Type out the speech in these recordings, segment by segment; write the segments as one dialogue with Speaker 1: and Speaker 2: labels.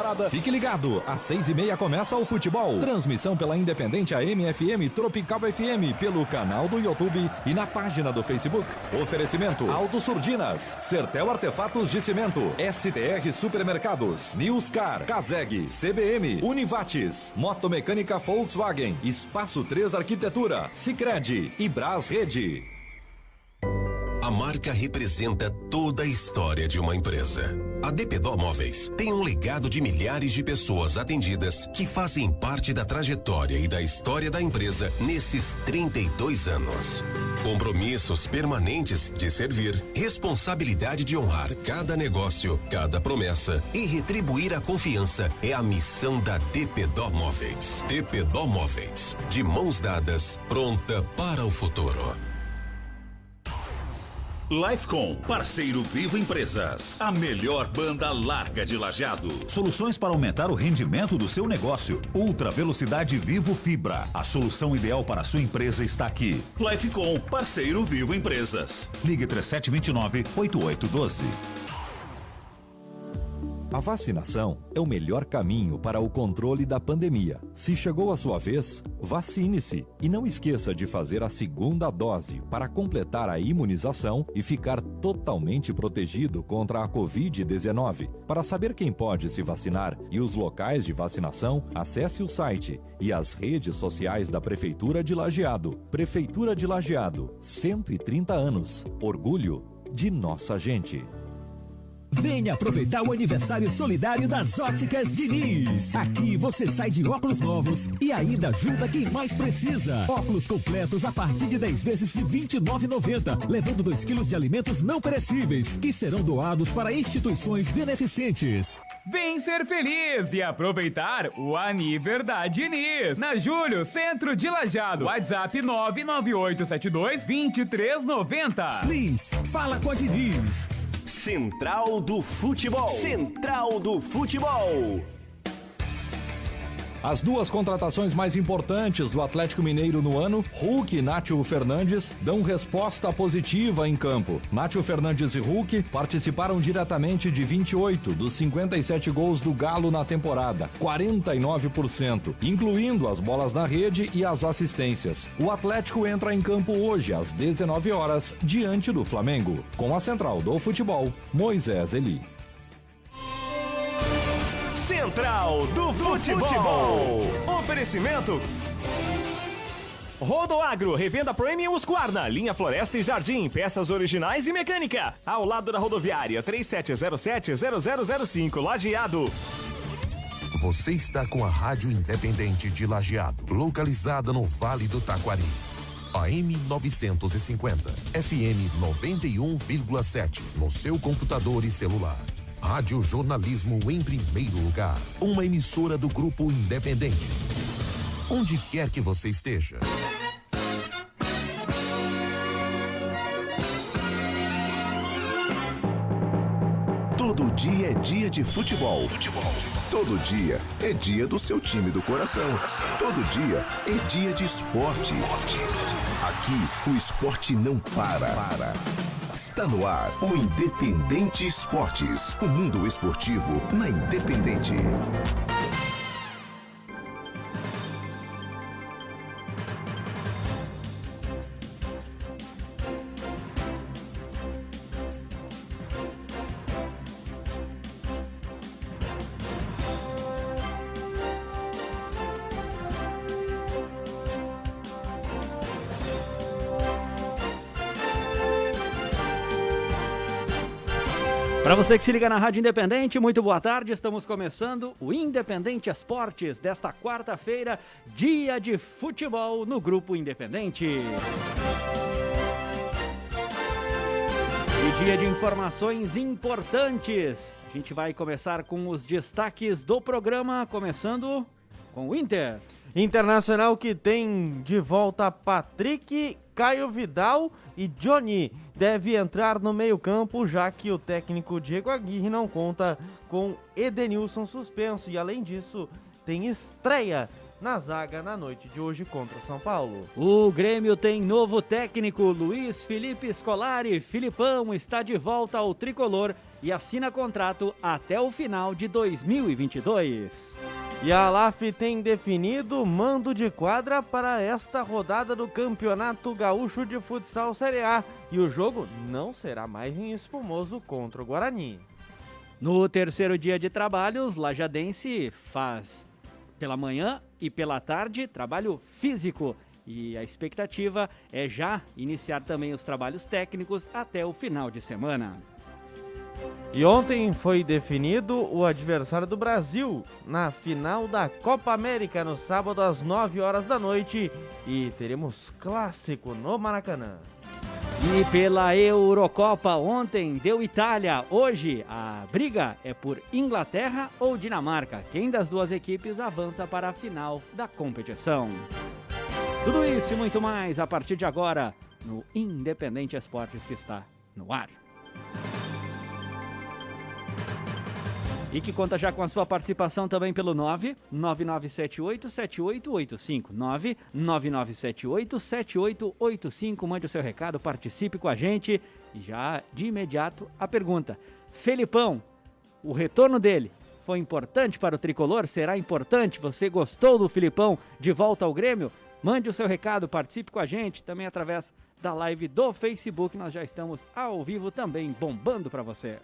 Speaker 1: parada. Fique ligado, às 6h30 começa o futebol. Transmissão pela Independente AM/FM Tropical FM, pelo canal do YouTube e na página do Facebook. Oferecimento Auto Surdinas, Sertel Artefatos de Cimento, STR Supermercados, Newscar, Caseg, CBM, Univates, Motomecânica Volkswagen, Espaço 3 Arquitetura, Sicredi e Brás Rede.
Speaker 2: A marca representa toda a história de uma empresa. A DPDO Móveis tem um legado de milhares de pessoas atendidas que fazem parte da trajetória e da história da empresa nesses 32 anos. Compromissos permanentes de servir, responsabilidade de honrar cada negócio, cada promessa e retribuir a confiança é a missão da DPDO Móveis. DPDO Móveis, de mãos dadas, pronta para o futuro.
Speaker 3: Lifecom, parceiro Vivo Empresas, a melhor banda larga de Lajeado.
Speaker 4: Soluções para aumentar o rendimento do seu negócio. Ultra velocidade Vivo Fibra. A solução ideal para a sua empresa está aqui.
Speaker 3: Lifecom, parceiro Vivo Empresas.
Speaker 4: Ligue 3729-8812.
Speaker 1: A vacinação é o melhor caminho para o controle da pandemia. Se chegou a sua vez, vacine-se e não esqueça de fazer a segunda dose para completar a imunização e ficar totalmente protegido contra a Covid-19. Para saber quem pode se vacinar e os locais de vacinação, acesse o site e as redes sociais da Prefeitura de Lajeado. Prefeitura de Lajeado, 130 anos. Orgulho de nossa gente.
Speaker 5: Venha aproveitar o aniversário solidário das Óticas Diniz. Aqui você sai de óculos novos e ainda ajuda quem mais precisa. Óculos completos a partir de 10 vezes de R$ 29,90, levando 2 quilos de alimentos não perecíveis, que serão doados para instituições beneficentes.
Speaker 6: Vem ser feliz e aproveitar o Aniver da Diniz. Na Júlio, centro de Lajeado. WhatsApp 99872-2390.
Speaker 5: Please, fala com a Diniz.
Speaker 7: Central do Futebol. Central do Futebol.
Speaker 1: As duas contratações mais importantes do Atlético Mineiro no ano, Hulk e Nátio Fernandes, dão resposta positiva em campo. Nátio Fernandes e Hulk participaram diretamente de 28 dos 57 gols do Galo na temporada, 49%, incluindo as bolas na rede e as assistências. O Atlético entra em campo hoje às 19 horas diante do Flamengo. Com a Central do Futebol, Moisés Eli.
Speaker 7: Central do Futebol. Oferecimento Rodoagro, revenda Premium Husqvarna, linha Floresta e Jardim, peças originais e mecânica, ao lado da rodoviária 3707-0005, Lajeado.
Speaker 2: Você está com a Rádio Independente de Lajeado, localizada no Vale do Taquari. AM 950, FM 91,7, no seu computador e celular. Rádio Jornalismo em primeiro lugar. Uma emissora do Grupo Independente. Onde quer que você esteja.
Speaker 8: Todo dia é dia de futebol. Todo dia é dia do seu time do coração. Todo dia é dia de esporte. Aqui o esporte não para. Está no ar o Independente Esportes, o mundo esportivo na Independente.
Speaker 9: Para você que se liga na Rádio Independente, muito boa tarde. Estamos começando o Independente Esportes desta quarta-feira, dia de futebol no Grupo Independente. E dia de informações importantes. A gente vai começar com os destaques do programa, começando com o Inter.
Speaker 10: Internacional que tem de volta Patrick, Caio Vidal e Johnny. Deve entrar no meio-campo, já que o técnico Diego Aguirre não conta com Edenilson suspenso. E além disso, tem estreia na zaga na noite de hoje contra São Paulo.
Speaker 9: O Grêmio tem novo técnico, Luiz Felipe Scolari. Filipão está de volta ao tricolor e assina contrato até o final de 2022.
Speaker 10: E a ALAF tem definido mando de quadra para esta rodada do Campeonato Gaúcho de Futsal Série A. E o jogo não será mais em Espumoso contra o Guarani.
Speaker 9: No terceiro dia de trabalhos, Lajadense faz pela manhã e pela tarde trabalho físico. E a expectativa é já iniciar também os trabalhos técnicos até o final de semana.
Speaker 10: E ontem foi definido o adversário do Brasil na final da Copa América no sábado às 9 horas da noite e teremos clássico no Maracanã.
Speaker 9: E pela Eurocopa ontem deu Itália, hoje a briga é por Inglaterra ou Dinamarca. Quem das duas equipes avança para a final da competição. Tudo isso e muito mais a partir de agora no Independente Esportes que está no ar. E que conta já com a sua participação também pelo 99978-7885. 99978-7885. Mande o seu recado, participe com a gente. E já de imediato a pergunta. Felipão, o retorno dele foi importante para o Tricolor? Será importante? Você gostou do Felipão de volta ao Grêmio? Mande o seu recado, participe com a gente também através da live do Facebook. Nós já estamos ao vivo também bombando para você.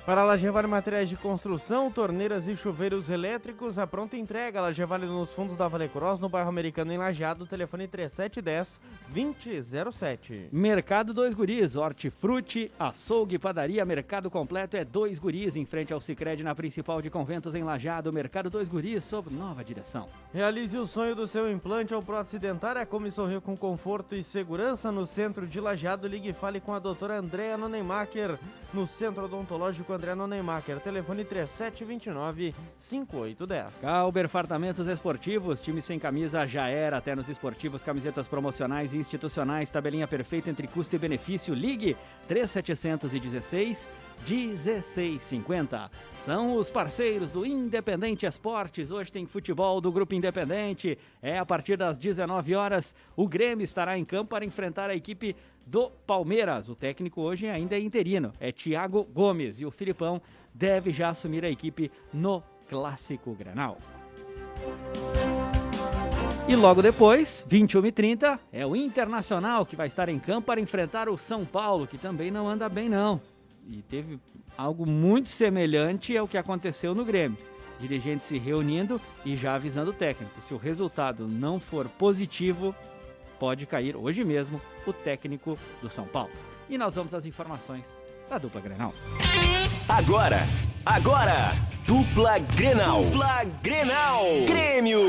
Speaker 10: Para a Lagevale Materiais de Construção, torneiras e chuveiros elétricos, a pronta entrega. Lagevale nos fundos da Vale Cross, no bairro Americano em Lajeado, telefone 3710-2007.
Speaker 9: Mercado Dois Guris, hortifruti, açougue, padaria, mercado completo é Dois Guris, em frente ao Sicredi na principal de Conventos em Lajeado. Mercado Dois Guris, sob nova direção.
Speaker 10: Realize o sonho do seu implante ou prótese dentária, come e sorrir com conforto e segurança no centro de Lajeado. Ligue e fale com a doutora Andréa Nonemacher, no Centro Odontológico André Nonemacher, telefone 3729-5810.
Speaker 9: Galber Fartamentos Esportivos, time sem camisa já era, até nos esportivos, camisetas promocionais e institucionais, tabelinha perfeita entre custo e benefício. Ligue 3716-1650. São os parceiros do Independente Esportes. Hoje tem futebol do Grupo Independente. É a partir das 19 horas. O Grêmio estará em campo para enfrentar a equipe do Palmeiras. O técnico hoje ainda é interino, é Thiago Gomes. E o Filipão deve já assumir a equipe no Clássico Grenal. E logo depois, 21h30, é o Internacional que vai estar em campo para enfrentar o São Paulo, que também não anda bem não. E teve algo muito semelhante ao que aconteceu no Grêmio. Dirigentes se reunindo e já avisando o técnico. Se o resultado não for positivo, pode cair hoje mesmo o técnico do São Paulo. E nós vamos às informações da dupla Grenal.
Speaker 11: Agora, dupla Grenal. Dupla Grenal. Grêmio.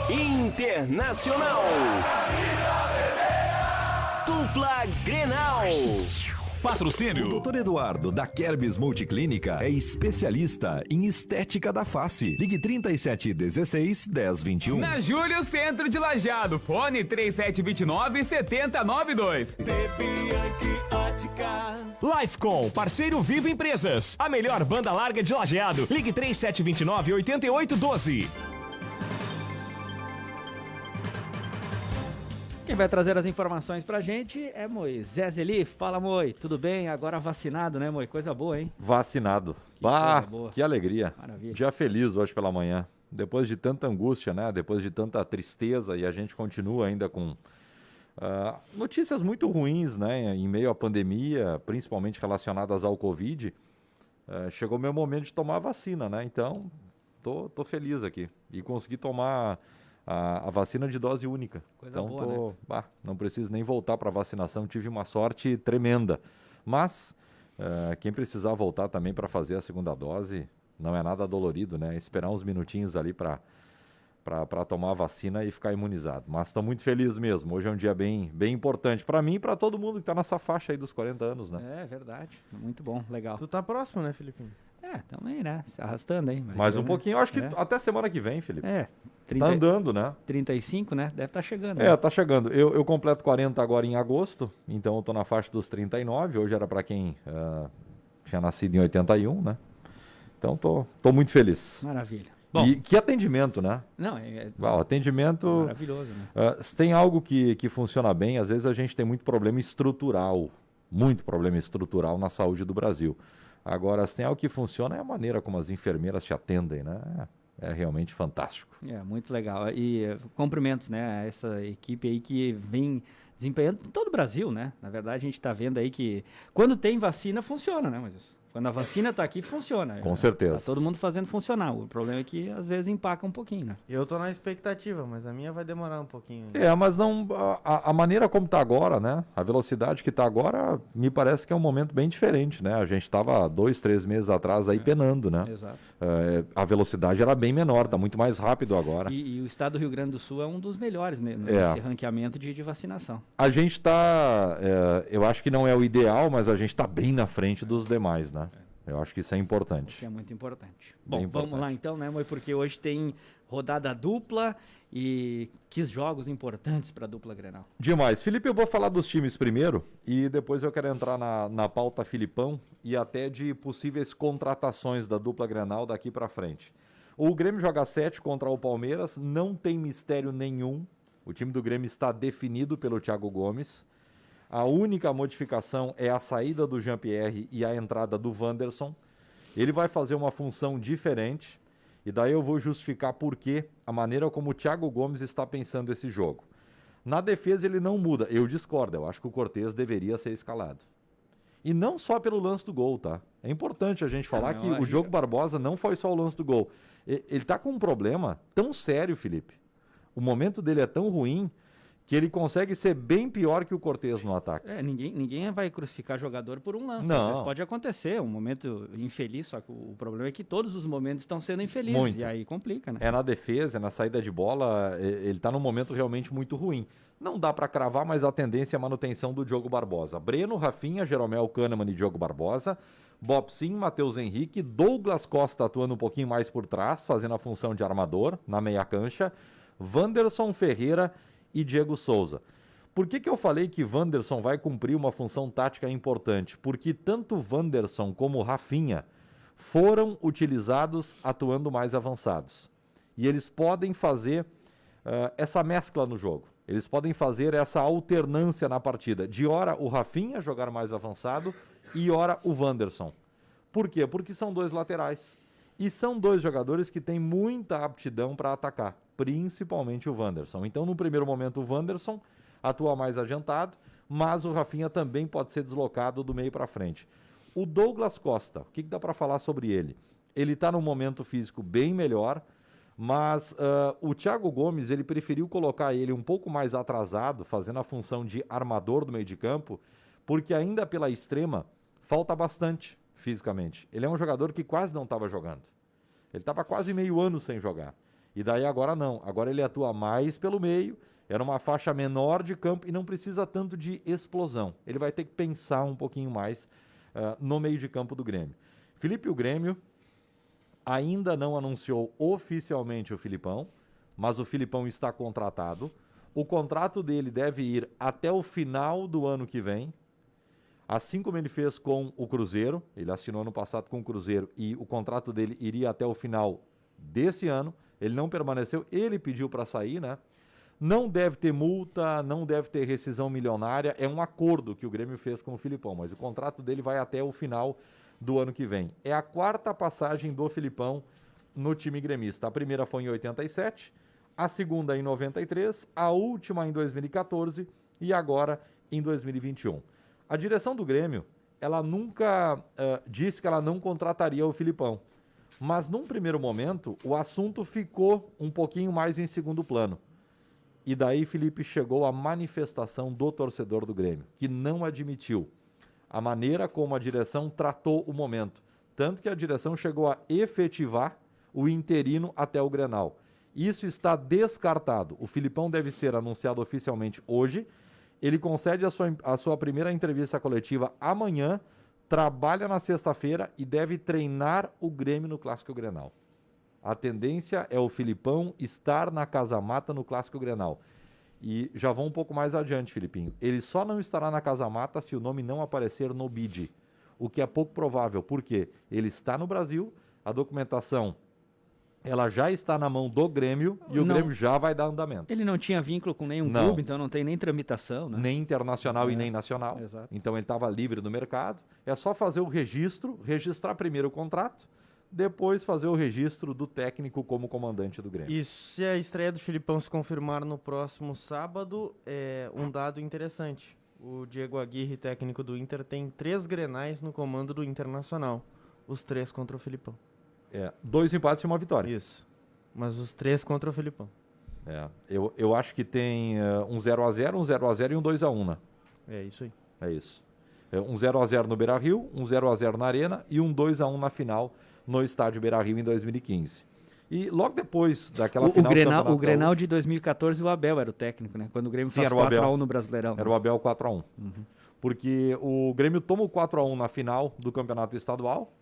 Speaker 11: Internacional. Dupla Grenal.
Speaker 1: Patrocínio. O Dr. Eduardo, da Kerbis Multiclínica, é especialista em estética da face. Ligue 3716-1021.
Speaker 6: Na Júlio, Centro de Lajeado. Fone 3729-7092.
Speaker 7: Lifecom, parceiro Vivo Empresas. A melhor banda larga de Lajeado. Ligue 3729-8812.
Speaker 9: Quem vai trazer as informações pra gente é Moisés Eli. Fala, Moi. Tudo bem? Agora vacinado, né, Moi? Coisa boa, hein?
Speaker 12: Vacinado. Que alegria.
Speaker 9: Maravilha.
Speaker 12: Dia feliz hoje pela manhã. Depois de tanta angústia, né? Depois de tanta tristeza, e a gente continua ainda com notícias muito ruins, né? Em meio à pandemia, principalmente relacionadas ao Covid. Chegou o meu momento de tomar a vacina, né? Então, tô feliz aqui. E consegui tomar a vacina de dose única.
Speaker 9: Coisa boa, né?
Speaker 12: Não preciso nem voltar para vacinação, tive uma sorte tremenda. Mas quem precisar voltar também para fazer a segunda dose, não é nada dolorido, né? Esperar uns minutinhos ali para tomar a vacina e ficar imunizado. Mas estou muito feliz mesmo. Hoje é um dia bem importante para mim e para todo mundo que está nessa faixa aí dos 40 anos, né?
Speaker 9: É verdade. Muito bom, legal.
Speaker 10: Tu tá próximo, né, Felipinho?
Speaker 9: Também, né? Se arrastando aí.
Speaker 12: Mais um pouquinho. Eu acho que até semana que vem, Felipe.
Speaker 9: 30,
Speaker 12: tá andando, né?
Speaker 9: 35, né? Deve estar chegando.
Speaker 12: Tá chegando. Eu completo 40 agora em agosto, então eu tô na faixa dos 39. Hoje era para quem tinha nascido em 81, né? Então tô muito feliz.
Speaker 9: Maravilha. Bom,
Speaker 12: e que atendimento, né?
Speaker 9: Não,
Speaker 12: O atendimento...
Speaker 9: maravilhoso, né?
Speaker 12: Se tem algo que funciona bem, às vezes a gente tem muito problema estrutural na saúde do Brasil. Agora, se tem algo que funciona, é a maneira como as enfermeiras te atendem, né? É realmente fantástico.
Speaker 9: É, muito legal. E cumprimentos, né, a essa equipe aí que vem desempenhando em todo o Brasil, né? Na verdade, a gente está vendo aí que quando tem vacina, funciona, né, mas quando a vacina está aqui, funciona.
Speaker 12: Com certeza.
Speaker 9: Tá todo mundo fazendo funcionar. O problema é que, às vezes, empaca um pouquinho, né?
Speaker 10: Eu tô na expectativa, mas a minha vai demorar um pouquinho.
Speaker 12: Mas não... A maneira como está agora, né? A velocidade que está agora, me parece que é um momento bem diferente, né? A gente estava 2, 3 meses atrás aí penando, né?
Speaker 9: Exato.
Speaker 12: A velocidade era bem menor, está muito mais rápido agora.
Speaker 9: E o estado do Rio Grande do Sul é um dos melhores, né, nesse ranqueamento de vacinação.
Speaker 12: A gente está... eu acho que não é o ideal, mas a gente está bem na frente dos demais, né? Eu acho que isso é importante.
Speaker 9: Isso é muito importante. Bom, vamos lá então, né, Moi? Porque hoje tem rodada dupla e que jogos importantes para a dupla Grenal.
Speaker 12: Demais. Felipe, eu vou falar dos times primeiro e depois eu quero entrar na pauta Filipão e até de possíveis contratações da dupla Grenal daqui para frente. O Grêmio joga 7 contra o Palmeiras, não tem mistério nenhum. O time do Grêmio está definido pelo Thiago Gomes. A única modificação é a saída do Jean-Pierre e a entrada do Wanderson. Ele vai fazer uma função diferente e daí eu vou justificar por que a maneira como o Thiago Gomes está pensando esse jogo. Na defesa ele não muda, eu discordo, eu acho que o Cortez deveria ser escalado. E não só pelo lance do gol, tá? É importante a gente falar que o Diogo Barbosa não foi só o lance do gol. Ele tá com um problema tão sério, Felipe. O momento dele é tão ruim que ele consegue ser bem pior que o Cortez no ataque.
Speaker 9: Ninguém vai crucificar jogador por um lance.
Speaker 12: Não.
Speaker 9: Às vezes pode acontecer, um momento infeliz, só que o problema é que todos os momentos estão sendo infelizes.
Speaker 12: Muito.
Speaker 9: E aí complica, né?
Speaker 12: É na defesa, é na saída de bola, ele tá num momento realmente muito ruim. Não dá para cravar, mas a tendência é a manutenção do Diogo Barbosa. Breno, Rafinha, Jeromel, Kahneman e Diogo Barbosa. Bob Sim, Matheus Henrique, Douglas Costa atuando um pouquinho mais por trás, fazendo a função de armador na meia cancha. Wanderson, Ferreira e Diego Souza. Por que eu falei que Wanderson vai cumprir uma função tática importante? Porque tanto Wanderson como Rafinha foram utilizados atuando mais avançados. E eles podem fazer essa mescla no jogo. Eles podem fazer essa alternância na partida. De hora o Rafinha jogar mais avançado e hora o Wanderson. Por quê? Porque são dois laterais. E são dois jogadores que têm muita aptidão para atacar, principalmente o Wanderson. Então, no primeiro momento, o Wanderson atua mais adiantado, mas o Rafinha também pode ser deslocado do meio para frente. O Douglas Costa, o que dá para falar sobre ele? Ele está num momento físico bem melhor, mas o Thiago Gomes, ele preferiu colocar ele um pouco mais atrasado, fazendo a função de armador do meio de campo, porque ainda pela extrema, falta bastante fisicamente. Ele é um jogador que quase não estava jogando. Ele estava quase meio ano sem jogar. E daí agora não. Agora ele atua mais pelo meio, era uma faixa menor de campo e não precisa tanto de explosão. Ele vai ter que pensar um pouquinho mais no meio de campo do Grêmio. Felipe, o Grêmio ainda não anunciou oficialmente o Filipão, mas o Filipão está contratado. O contrato dele deve ir até o final do ano que vem, assim como ele fez com o Cruzeiro. Ele assinou ano passado com o Cruzeiro e o contrato dele iria até o final desse ano. Ele não permaneceu, ele pediu para sair, né? Não deve ter multa, não deve ter rescisão milionária, é um acordo que o Grêmio fez com o Filipão, mas o contrato dele vai até o final do ano que vem. É a quarta passagem do Filipão no time gremista. A primeira foi em 87, a segunda em 93, a última em 2014 e agora em 2021. A direção do Grêmio, ela nunca disse que ela não contrataria o Filipão, mas num primeiro momento o assunto ficou um pouquinho mais em segundo plano. E daí, Felipe, chegou a manifestação do torcedor do Grêmio, que não admitiu a maneira como a direção tratou o momento. Tanto que a direção chegou a efetivar o interino até o Grenal. Isso está descartado. O Filipão deve ser anunciado oficialmente hoje. Ele concede a sua primeira entrevista coletiva amanhã, trabalha na sexta-feira e deve treinar o Grêmio no Clássico Grenal. A tendência é o Filipão estar na Casa Mata no Clássico Grenal. E já vão um pouco mais adiante, Filipinho. Ele só não estará na Casa Mata se o nome não aparecer no BID, o que é pouco provável, porque ele está no Brasil, a documentação ela já está na mão do Grêmio e o Grêmio já vai dar andamento.
Speaker 9: Ele não tinha vínculo com nenhum clube, então não tem nem tramitação, né?
Speaker 12: Nem internacional e nem nacional.
Speaker 9: Exato.
Speaker 12: Então ele estava livre no mercado. É só fazer o registro, registrar primeiro o contrato, depois fazer o registro do técnico como comandante do Grêmio.
Speaker 10: E se a estreia do Filipão se confirmar no próximo sábado, é um dado interessante. O Diego Aguirre, técnico do Inter, tem 3 Grenais no comando do Internacional. Os 3 contra o Filipão.
Speaker 12: 2 empates e uma vitória.
Speaker 10: Isso. Mas os 3 contra o Filipão.
Speaker 12: Eu acho que tem um 0x0, um 0x0 e um 2x1, né?
Speaker 10: É isso aí.
Speaker 12: É isso. Um 0x0 no Beira-Rio, um 0x0 na Arena e um 2x1 na final no estádio Beira-Rio em 2015. E logo depois daquela final...
Speaker 9: O Grenal de 2014, o Abel era o técnico, né? Quando o Grêmio faz 4x1 no Brasileirão.
Speaker 12: Era o Abel 4x1. Porque o Grêmio toma o 4x1 na final do Campeonato Estadual.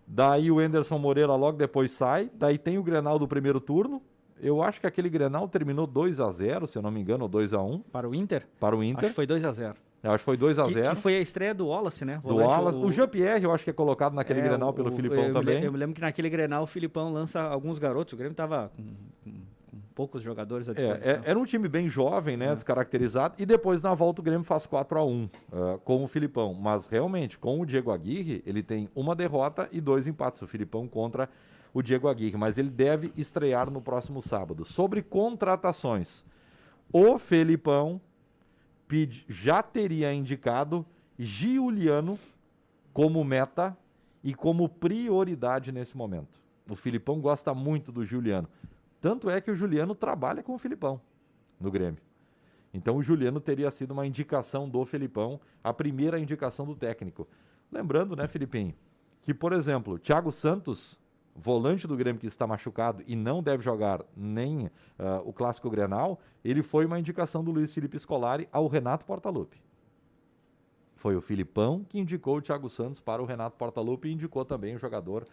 Speaker 12: Daí o Anderson Moreira logo depois sai. Daí tem o Grenal do primeiro turno. Eu acho que aquele Grenal terminou 2x0, se eu não me engano, ou 2x1.
Speaker 9: Para o Inter?
Speaker 12: Para o Inter.
Speaker 9: Acho que foi 2x0.
Speaker 12: Eu acho que foi 2x0.
Speaker 9: Que foi a estreia do Wallace, né?
Speaker 12: Do Wallace. O Jean-Pierre, eu acho que é colocado naquele Grenal pelo Filipão também.
Speaker 9: Eu me lembro que naquele Grenal o Filipão lança alguns garotos. O Grêmio estava com poucos jogadores à disposição.
Speaker 12: Era um time bem jovem, né? Descaracterizado. E depois, na volta, o Grêmio faz 4x1 com o Filipão. Mas, realmente, com o Diego Aguirre, ele tem uma derrota e 2 empates. O Filipão contra o Diego Aguirre. Mas ele deve estrear no próximo sábado. Sobre contratações. O Felipão já teria indicado Giuliano como meta e como prioridade nesse momento. O Filipão gosta muito do Giuliano. Tanto é que o Giuliano trabalha com o Filipão no Grêmio. Então o Giuliano teria sido uma indicação do Filipão, a primeira indicação do técnico. Lembrando, né, Filipinho, que, por exemplo, Thiago Santos, volante do Grêmio que está machucado e não deve jogar nem o Clássico Grenal, ele foi uma indicação do Luiz Felipe Scolari ao Renato Portaluppi. Foi o Filipão que indicou o Thiago Santos para o Renato Portaluppi e indicou também o jogador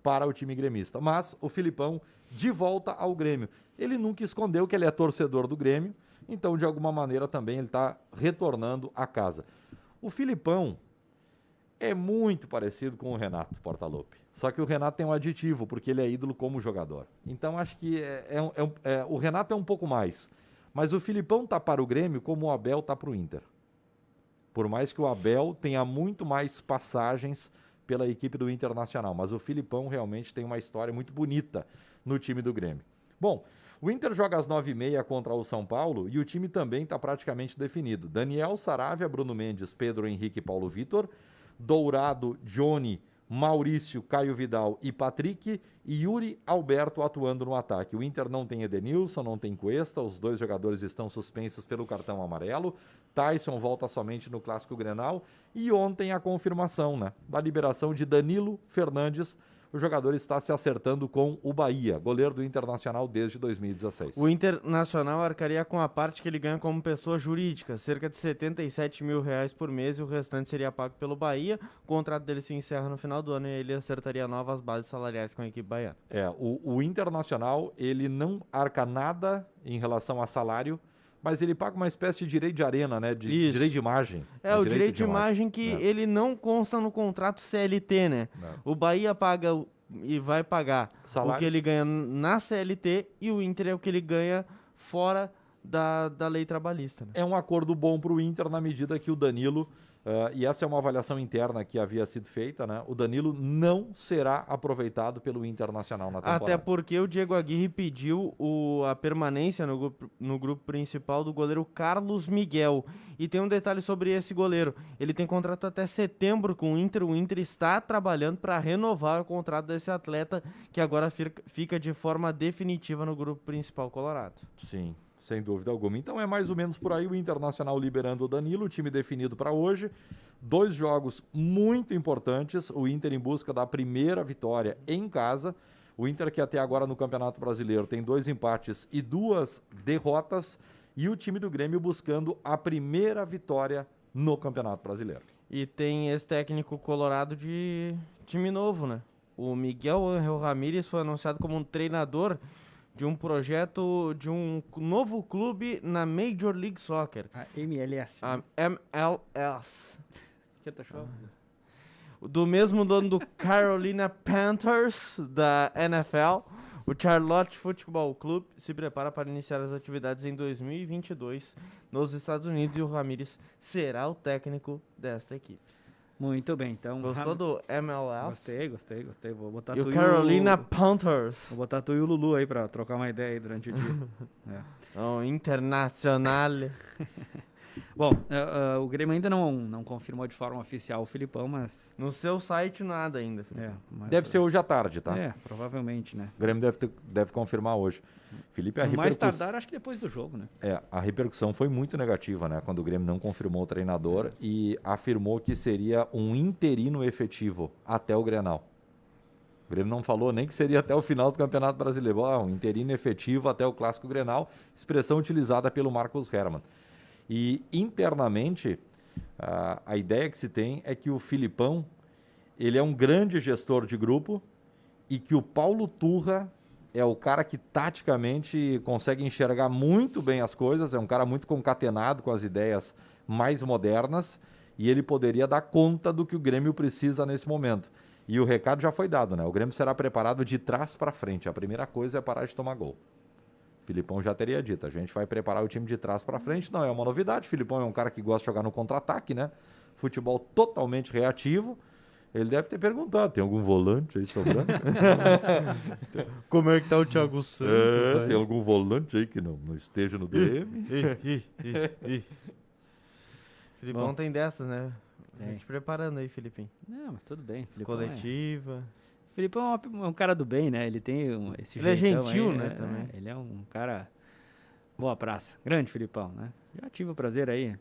Speaker 12: para o time gremista. Mas o Filipão de volta ao Grêmio. Ele nunca escondeu que ele é torcedor do Grêmio, então de alguma maneira também ele está retornando a casa. O Filipão é muito parecido com o Renato Portaluppi. Só que o Renato tem um aditivo, porque ele é ídolo como jogador. Então acho que o Renato é um pouco mais. Mas o Filipão tá para o Grêmio como o Abel tá para o Inter. Por mais que o Abel tenha muito mais passagens pela equipe do Internacional. Mas o Filipão realmente tem uma história muito bonita no time do Grêmio. Bom, o Inter joga às 9h30 contra o São Paulo e o time também está praticamente definido. Daniel, Saravia, Bruno Mendes, Pedro Henrique e Paulo Vitor, Dourado, Johnny, Maurício, Caio Vidal e Patrick e Yuri Alberto atuando no ataque. O Inter não tem Edenilson, não tem Cuesta, os 2 jogadores estão suspensos pelo cartão amarelo. Tyson volta somente no Clássico Grenal e ontem a confirmação, né, da liberação de Danilo Fernandes. O jogador está se acertando com o Bahia, goleiro do Internacional desde 2016.
Speaker 10: O Internacional arcaria com a parte que ele ganha como pessoa jurídica, cerca de R$77 mil por mês, e o restante seria pago pelo Bahia. O contrato dele se encerra no final do ano e ele acertaria novas bases salariais com a equipe baiana.
Speaker 12: O Internacional, ele não arca nada em relação a salário, mas ele paga uma espécie de direito de arena, né? Direito de imagem.
Speaker 10: O direito de imagem que ele não consta no contrato CLT, né? Não. O Bahia paga e vai pagar o que ele ganha na CLT e o Inter é o que ele ganha fora da lei trabalhista. Né?
Speaker 12: É um acordo bom para o Inter na medida que o Danilo, e essa é uma avaliação interna que havia sido feita, né? O Danilo não será aproveitado pelo Internacional na temporada.
Speaker 10: Até porque o Diego Aguirre pediu a permanência no grupo principal do goleiro Carlos Miguel. E tem um detalhe sobre esse goleiro. Ele tem contrato até setembro com o Inter. O Inter está trabalhando para renovar o contrato desse atleta, que agora fica de forma definitiva no grupo principal colorado.
Speaker 12: Sim. Sem dúvida alguma. Então é mais ou menos por aí o Internacional liberando o Danilo, o time definido para hoje. 2 jogos muito importantes. O Inter em busca da primeira vitória em casa. O Inter que até agora no Campeonato Brasileiro tem 2 empates e 2 derrotas. E o time do Grêmio buscando a primeira vitória no Campeonato Brasileiro.
Speaker 10: E tem esse técnico colorado de time novo, né? O Miguel Ángel Ramírez foi anunciado como um treinador de um projeto de um novo clube na Major League Soccer.
Speaker 9: A MLS.
Speaker 10: A MLS. Que tá achando? do mesmo dono do Carolina Panthers da NFL, o Charlotte Football Club se prepara para iniciar as atividades em 2022 nos Estados Unidos e o Ramírez será o técnico desta equipe.
Speaker 9: Muito bem, então...
Speaker 10: Gostou do MLS?
Speaker 9: Gostei. Vou botar
Speaker 10: E o Carolina Panthers.
Speaker 9: Vou botar tu e o Lulu aí pra trocar uma ideia aí durante o dia.
Speaker 10: O Internacional.
Speaker 9: Bom, o Grêmio ainda não confirmou de forma oficial o Filipão, mas...
Speaker 10: No seu site nada ainda, Felipe.
Speaker 12: Deve ser hoje à tarde, tá?
Speaker 9: Provavelmente, né?
Speaker 12: O Grêmio deve confirmar hoje. Felipe,
Speaker 9: mais tardar, acho que depois do jogo, né?
Speaker 12: A repercussão foi muito negativa, né? Quando o Grêmio não confirmou o treinador e afirmou que seria um interino efetivo até o Grenal. O Grêmio não falou nem que seria até o final do Campeonato Brasileiro. Um interino efetivo até o Clássico Grenal, expressão utilizada pelo Marcos Hermann. E internamente, a ideia que se tem é que o Filipão, ele é um grande gestor de grupo e que o Paulo Turra é o cara que taticamente consegue enxergar muito bem as coisas, é um cara muito concatenado com as ideias mais modernas e ele poderia dar conta do que o Grêmio precisa nesse momento. E o recado já foi dado, né? O Grêmio será preparado de trás para frente. A primeira coisa é parar de tomar gol. Filipão já teria dito, a gente vai preparar o time de trás para frente, não é uma novidade, Filipão é um cara que gosta de jogar no contra-ataque, né? Futebol totalmente reativo, ele deve ter perguntado, tem algum volante aí sobrando?
Speaker 10: Como é que tá o Thiago Santos?
Speaker 12: Tem algum volante aí que não esteja no DM?
Speaker 10: Filipão tem dessas, né? A gente preparando aí, Filipinho.
Speaker 9: Não, mas tudo bem.
Speaker 10: Coletiva...
Speaker 9: Filipão é um cara do bem, né? Ele tem esse
Speaker 10: Ele é gentil,
Speaker 9: aí,
Speaker 10: né? Também.
Speaker 9: Ele é um cara boa praça. Grande Filipão, né? Já tive o prazer aí.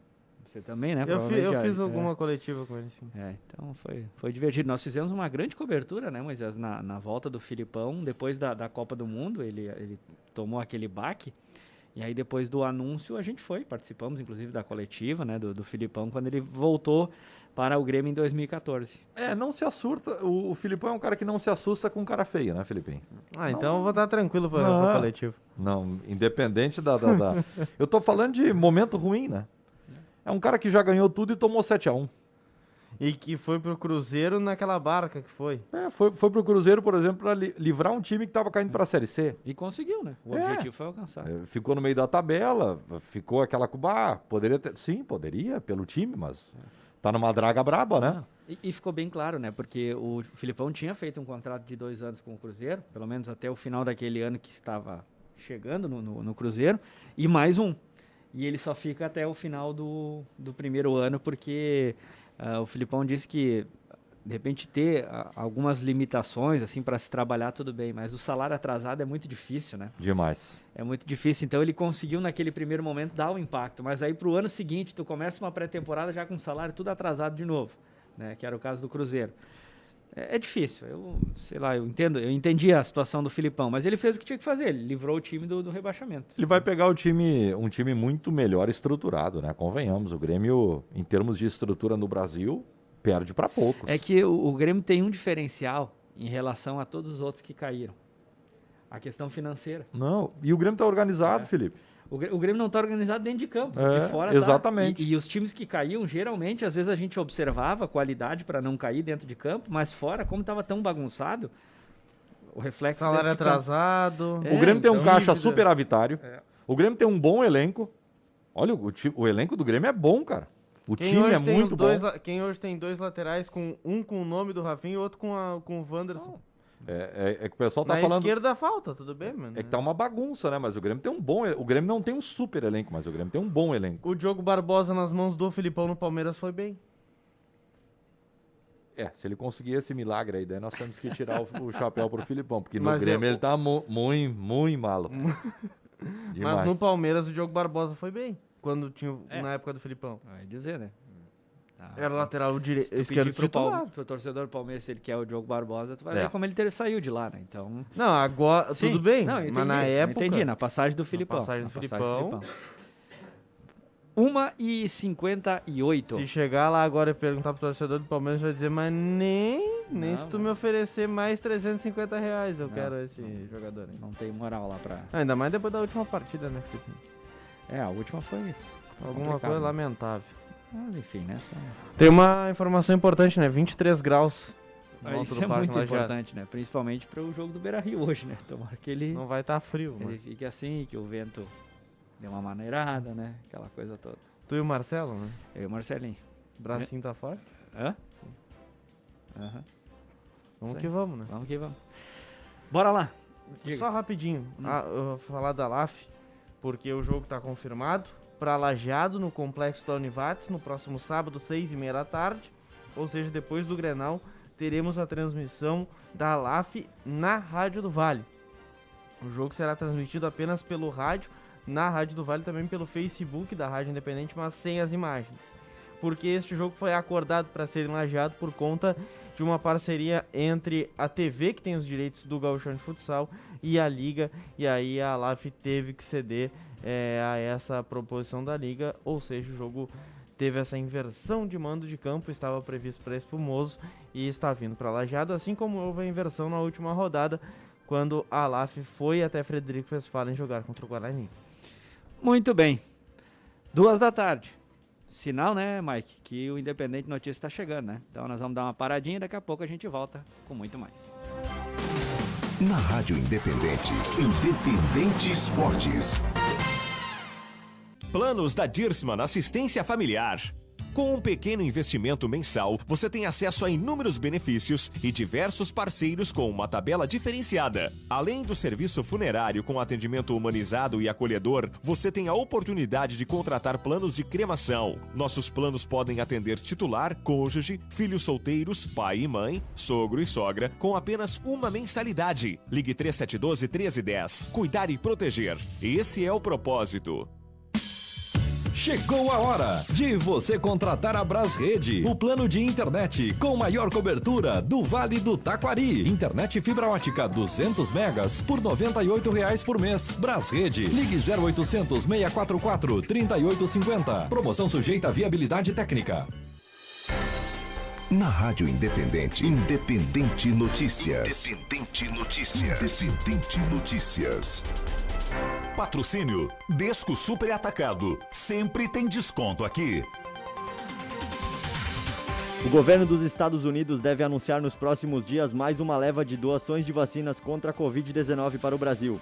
Speaker 9: Você também, né?
Speaker 10: Eu fiz alguma coletiva com ele, sim.
Speaker 9: Então foi divertido. Nós fizemos uma grande cobertura, né, Moisés? Na volta do Filipão, depois da Copa do Mundo, ele tomou aquele baque. E aí depois do anúncio a gente participamos inclusive da coletiva, né, do Filipão, quando ele voltou para o Grêmio em 2014.
Speaker 12: Não se assusta, o Filipão é um cara que não se assusta com cara feia, né, Filipinho?
Speaker 10: Então eu vou estar tranquilo para a coletiva.
Speaker 12: Não, independente da... Eu tô falando de momento ruim, né? É um cara que já ganhou tudo e tomou 7-1.
Speaker 10: E que foi pro Cruzeiro naquela barca que foi.
Speaker 12: Foi pro Cruzeiro, por exemplo, para livrar um time que estava caindo para a Série C.
Speaker 9: E conseguiu, né? O objetivo foi alcançar.
Speaker 12: Ficou no meio da tabela, ficou aquela Cuba. Poderia ter. Sim, poderia, pelo time, mas tá numa draga braba, né?
Speaker 9: E ficou bem claro, né? Porque o Filipão tinha feito um contrato de 2 anos com o Cruzeiro, pelo menos até o final daquele ano que estava chegando no Cruzeiro, e mais um. E ele só fica até o final do primeiro ano, porque o Filipão disse que, de repente, ter algumas limitações, assim, para se trabalhar, tudo bem, mas o salário atrasado é muito difícil, né?
Speaker 12: Demais.
Speaker 9: É muito difícil, então ele conseguiu, naquele primeiro momento, dar o impacto, mas aí pro ano seguinte, tu começa uma pré-temporada já com o salário tudo atrasado de novo, né? Que era o caso do Cruzeiro. É difícil, eu entendi a situação do Filipão, mas ele fez o que tinha que fazer, ele livrou o time do rebaixamento.
Speaker 12: Ele vai pegar um time muito melhor estruturado, né? Convenhamos, o Grêmio, em termos de estrutura no Brasil, perde para poucos.
Speaker 9: É que o Grêmio tem um diferencial em relação a todos os outros que caíram. A questão financeira.
Speaker 12: Não, e o Grêmio está organizado, Felipe.
Speaker 9: O Grêmio não está organizado dentro de campo, de fora
Speaker 12: exatamente.
Speaker 9: Tá. E os times que caíam, geralmente, às vezes a gente observava a qualidade para não cair dentro de campo, mas fora, como estava tão bagunçado, o reflexo...
Speaker 10: Salário atrasado...
Speaker 12: O Grêmio tem um caixa superavitário, o Grêmio tem um bom elenco. Olha, o elenco do Grêmio é bom, cara. O time é muito bom.
Speaker 10: Quem hoje tem 2 laterais, um com o nome do Rafinha e outro com o Wanderson.
Speaker 12: É que o pessoal tá falando...
Speaker 10: Na esquerda falta, tudo bem, mano.
Speaker 12: É que tá uma bagunça, né? Mas o Grêmio tem um bom... O Grêmio não tem um super elenco, mas o Grêmio tem um bom elenco.
Speaker 10: O Diogo Barbosa nas mãos do Filipão no Palmeiras foi bem.
Speaker 12: Se ele conseguir esse milagre aí, daí nós temos que tirar o chapéu pro Filipão, porque no Grêmio ele tá muito malo.
Speaker 10: Mas no Palmeiras o Diogo Barbosa foi bem, quando tinha na época do Filipão.
Speaker 9: Vai dizer, né?
Speaker 10: Era lateral direito,
Speaker 9: esquerdo pro torcedor do Palmeiras, se ele quer o Diogo Barbosa, tu vai ver como ele saiu de lá, né? Então...
Speaker 10: Não, agora tudo bem,
Speaker 9: entendi,
Speaker 10: mas na época...
Speaker 9: Entendi, na passagem do Filipão. 1h58.
Speaker 10: Se chegar lá agora e perguntar pro torcedor do Palmeiras, vai dizer, mas nem se tu me oferecer mais R$350, eu quero esse jogador aí.
Speaker 9: Não tem moral lá pra...
Speaker 10: Ainda mais depois da última partida, né, Felipe?
Speaker 9: A última foi...
Speaker 10: Alguma coisa lamentável.
Speaker 9: Mas enfim, né?
Speaker 10: Tem uma informação importante, né? 23 graus.
Speaker 9: Isso é muito importante, né? Principalmente para o jogo do Beira-Rio hoje, né? Tomara que ele...
Speaker 10: Não vai estar frio,
Speaker 9: ele
Speaker 10: mano.
Speaker 9: fique assim, que o vento dê uma maneirada, né? Aquela coisa toda.
Speaker 10: Tu e o Marcelo, né?
Speaker 9: Eu e o Marcelinho.
Speaker 10: O bracinho tá forte?
Speaker 9: Hã? Aham.
Speaker 10: Vamos que vamos, né?
Speaker 9: Vamos que vamos. Bora lá.
Speaker 10: Diga. Só rapidinho, eu vou falar da LAF, porque o jogo tá confirmado para Lajeado no Complexo da Univates no próximo sábado, 6h30 da tarde, ou seja, depois do Grenal, teremos a transmissão da LAF na Rádio do Vale. O jogo será transmitido apenas pelo rádio, na Rádio do Vale também pelo Facebook da Rádio Independente, mas sem as imagens. Porque este jogo foi acordado para ser em Lajeado por conta de uma parceria entre a TV, que tem os direitos do Gauchão de Futsal, e a Liga, e aí a LAF teve que ceder a essa proposição da Liga, ou seja, o jogo teve essa inversão de mando de campo, estava previsto para Espumoso e está vindo para Lajeado, assim como houve a inversão na última rodada, quando a LAF foi até Frederico Westphalen jogar contra o Guarani.
Speaker 9: Muito bem. 2 da tarde. Sinal, né, Mike, que o Independente Notícias está chegando, né? Então nós vamos dar uma paradinha e daqui a pouco a gente volta com muito mais.
Speaker 8: Na Rádio Independente, Independente Esportes.
Speaker 7: Planos da Dirsman Assistência Familiar. Com um pequeno investimento mensal, você tem acesso a inúmeros benefícios e diversos parceiros com uma tabela diferenciada. Além do serviço funerário com atendimento humanizado e acolhedor, você tem a oportunidade de contratar planos de cremação. Nossos planos podem atender titular, cônjuge, filhos solteiros, pai e mãe, sogro e sogra, com apenas uma mensalidade. Ligue 3712-1310. Cuidar e proteger. Esse é o propósito.
Speaker 1: Chegou a hora de você contratar a Brasrede, o plano de internet com maior cobertura do Vale do Taquari. Internet fibra ótica 200 megas por R$ 98,00 por mês. Brasrede, ligue 0800 644 3850. Promoção sujeita à viabilidade técnica.
Speaker 8: Na Rádio Independente, Independente Notícias. Independente Notícias. Independente Notícias.
Speaker 4: Patrocínio Desco Super Atacado. Sempre tem desconto aqui.
Speaker 13: O governo dos Estados Unidos deve anunciar nos próximos dias mais uma leva de doações de vacinas contra a Covid-19 para o Brasil.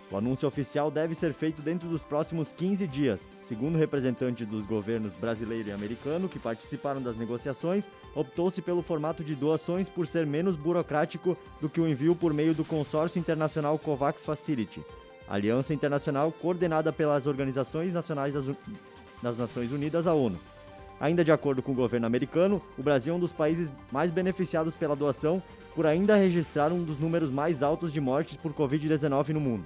Speaker 13: O anúncio oficial deve ser feito dentro dos próximos 15 dias. Segundo representantes dos governos brasileiro e americano que participaram das negociações, optou-se pelo formato de doações por ser menos burocrático do que o envio por meio do consórcio internacional COVAX Facility, aliança internacional coordenada pelas Organizações Nacionais das Nações Unidas, a ONU. Ainda de acordo com o governo americano, o Brasil é um dos países mais beneficiados pela doação, por ainda registrar um dos números mais altos de mortes por Covid-19 no mundo.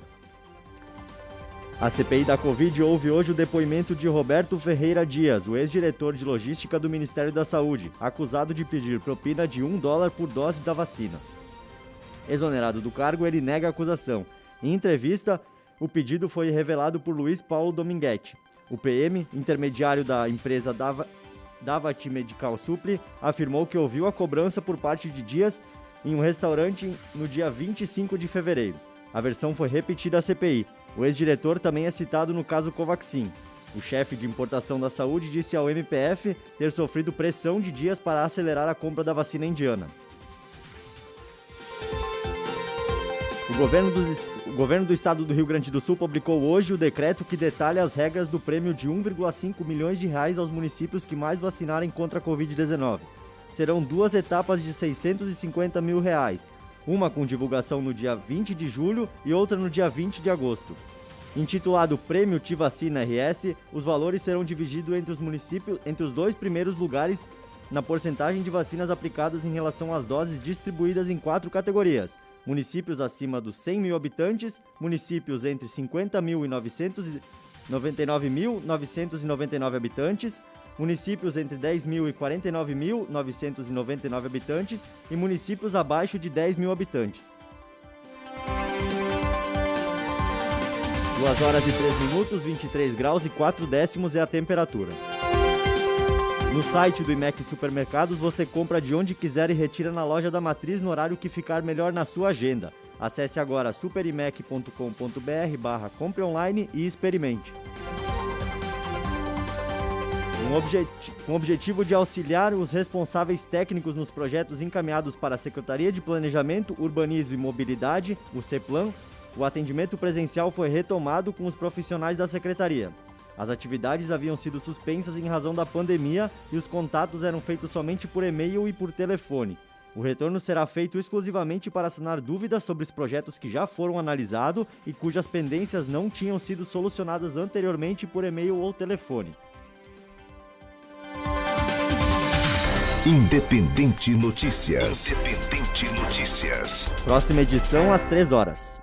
Speaker 13: A CPI da Covid ouve hoje o depoimento de Roberto Ferreira Dias, o ex-diretor de logística do Ministério da Saúde, acusado de pedir propina de $1 por dose da vacina. Exonerado do cargo, ele nega a acusação. Em entrevista, o pedido foi revelado por Luiz Paulo Dominguete. O PM, intermediário da empresa Davat Medical Supply, afirmou que ouviu a cobrança por parte de Dias em um restaurante no dia 25 de fevereiro. A versão foi repetida à CPI. O ex-diretor também é citado no caso Covaxin. O chefe de importação da saúde disse ao MPF ter sofrido pressão de Dias para acelerar a compra da vacina indiana. O governo do estado do Rio Grande do Sul publicou hoje o decreto que detalha as regras do prêmio de R$1,5 milhões aos municípios que mais vacinarem contra a Covid-19. Serão 2 etapas de R$650 mil, uma com divulgação no dia 20 de julho e outra no dia 20 de agosto. Intitulado Prêmio Tivacina RS, os valores serão divididos entre os municípios, entre os 2 primeiros lugares na porcentagem de vacinas aplicadas em relação às doses distribuídas em 4 categorias: municípios acima dos 100 mil habitantes, municípios entre 50 mil e 99.999 habitantes, municípios entre 10 mil e 49.999 habitantes e municípios abaixo de 10 mil habitantes. 2 horas e 3 minutos, 23 graus e 4 décimos é a temperatura. No site do IMEC Supermercados você compra de onde quiser e retira na loja da Matriz no horário que ficar melhor na sua agenda. Acesse agora superimec.com.br/compre online e experimente. Com o objetivo de auxiliar os responsáveis técnicos nos projetos encaminhados para a Secretaria de Planejamento, Urbanismo e Mobilidade, o CEPLAN, o atendimento presencial foi retomado com os profissionais da Secretaria. As atividades haviam sido suspensas em razão da pandemia e os contatos eram feitos somente por e-mail e por telefone. O retorno será feito exclusivamente para sanar dúvidas sobre os projetos que já foram analisados e cujas pendências não tinham sido solucionadas anteriormente por e-mail ou telefone.
Speaker 8: Independente Notícias. Independente Notícias.
Speaker 13: Próxima edição às 3 horas.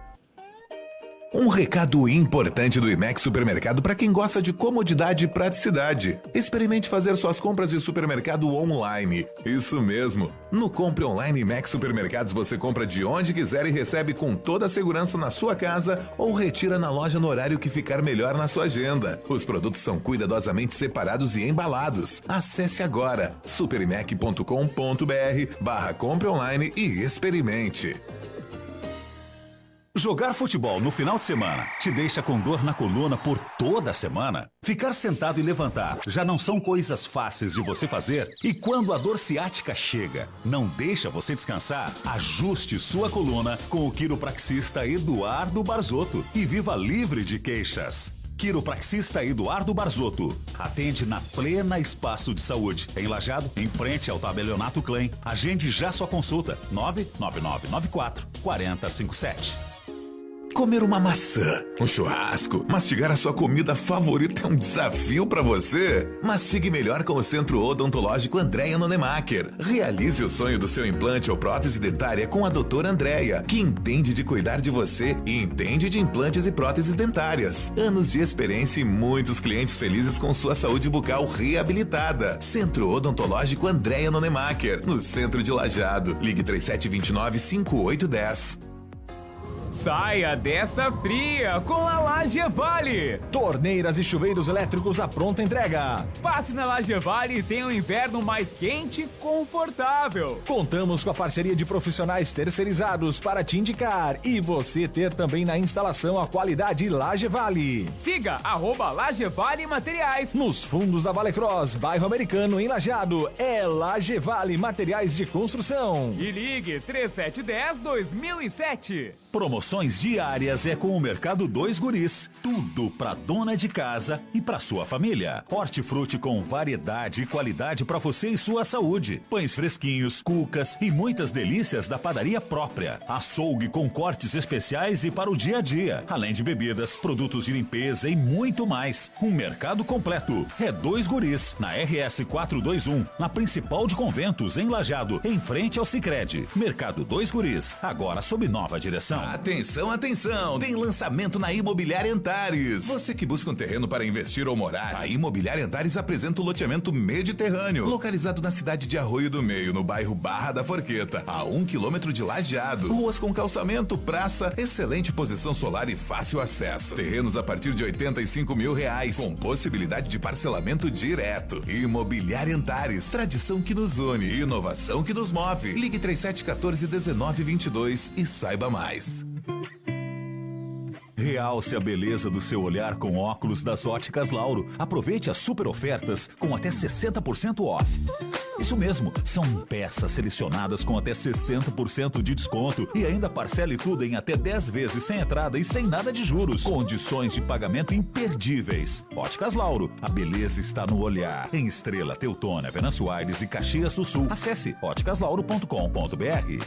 Speaker 14: Um recado importante do IMEX Supermercado para quem gosta de comodidade e praticidade. Experimente fazer suas compras de supermercado online. Isso mesmo. No Compre Online IMEX Supermercados você compra de onde quiser e recebe com toda a segurança na sua casa ou retira na loja no horário que ficar melhor na sua agenda. Os produtos são cuidadosamente separados e embalados. Acesse agora superimec.com.br/compre online e experimente.
Speaker 4: Jogar futebol no final de semana te deixa com dor na coluna por toda a semana? Ficar sentado e levantar já não são coisas fáceis de você fazer? E quando a dor ciática chega, não deixa você descansar? Ajuste sua coluna com o quiropraxista Eduardo Barzotto e viva livre de queixas. Quiropraxista Eduardo Barzotto. Atende na Plena Espaço de Saúde, em Lajeado, em frente ao Tabelionato Klein. Agende já sua consulta. 99994 4057.
Speaker 14: Comer uma maçã, um churrasco, mastigar a sua comida favorita é um desafio pra você? Mastigue melhor com o Centro Odontológico Andréia Nonemacher. Realize o sonho do seu implante ou prótese dentária com a doutora Andréia, que entende de cuidar de você e entende de implantes e próteses dentárias. Anos de experiência e muitos clientes felizes com sua saúde bucal reabilitada. Centro Odontológico Andréia Nonemacher, no centro de Lajeado. Ligue 3729-5810.
Speaker 6: Saia dessa fria com a Lagevale.
Speaker 15: Torneiras e chuveiros elétricos à pronta entrega.
Speaker 6: Passe na Lagevale e tenha um inverno mais quente e confortável.
Speaker 15: Contamos com a parceria de profissionais terceirizados para te indicar e você ter também na instalação a qualidade Lagevale.
Speaker 6: Siga @Lagevale Materiais.
Speaker 15: Nos fundos da Vale Cross, bairro Americano, em Lajeado, é Lagevale Materiais de Construção.
Speaker 6: E ligue 3710-2007.
Speaker 4: Promoções diárias é com o Mercado 2 Guris. Tudo pra dona de casa e pra sua família. Hortifruti com variedade e qualidade pra você e sua saúde. Pães fresquinhos, cucas e muitas delícias da padaria própria. Açougue com cortes especiais e para o dia a dia. Além de bebidas, produtos de limpeza e muito mais. Um mercado completo. É 2 Guris, na RS 421, na principal de Conventos, em Lajeado, em frente ao Sicredi. Mercado 2 Guris, agora sob nova direção.
Speaker 14: Atenção, atenção! Tem lançamento na Imobiliária Antares. Você que busca um terreno para investir ou morar, a Imobiliária Antares apresenta o loteamento Mediterrâneo, localizado na cidade de Arroio do Meio, no bairro Barra da Forqueta, a 1 quilômetro de Lajeado. Ruas com calçamento, praça, excelente posição solar e fácil acesso. Terrenos a partir de R$85 mil, com possibilidade de parcelamento direto. Imobiliária Antares, tradição que nos une, inovação que nos move. Ligue 3714-1922 e saiba mais.
Speaker 4: Realce a beleza do seu olhar com óculos das Óticas Lauro. Aproveite as super ofertas com até 60% off. Isso mesmo, são peças selecionadas com até 60% de desconto e ainda parcele tudo em até 10 vezes sem entrada e sem nada de juros. Condições de pagamento imperdíveis. Óticas Lauro, a beleza está no olhar. Em Estrela, Teutônia, Venâncio Aires e Caxias do Sul. Acesse óticaslauro.com.br.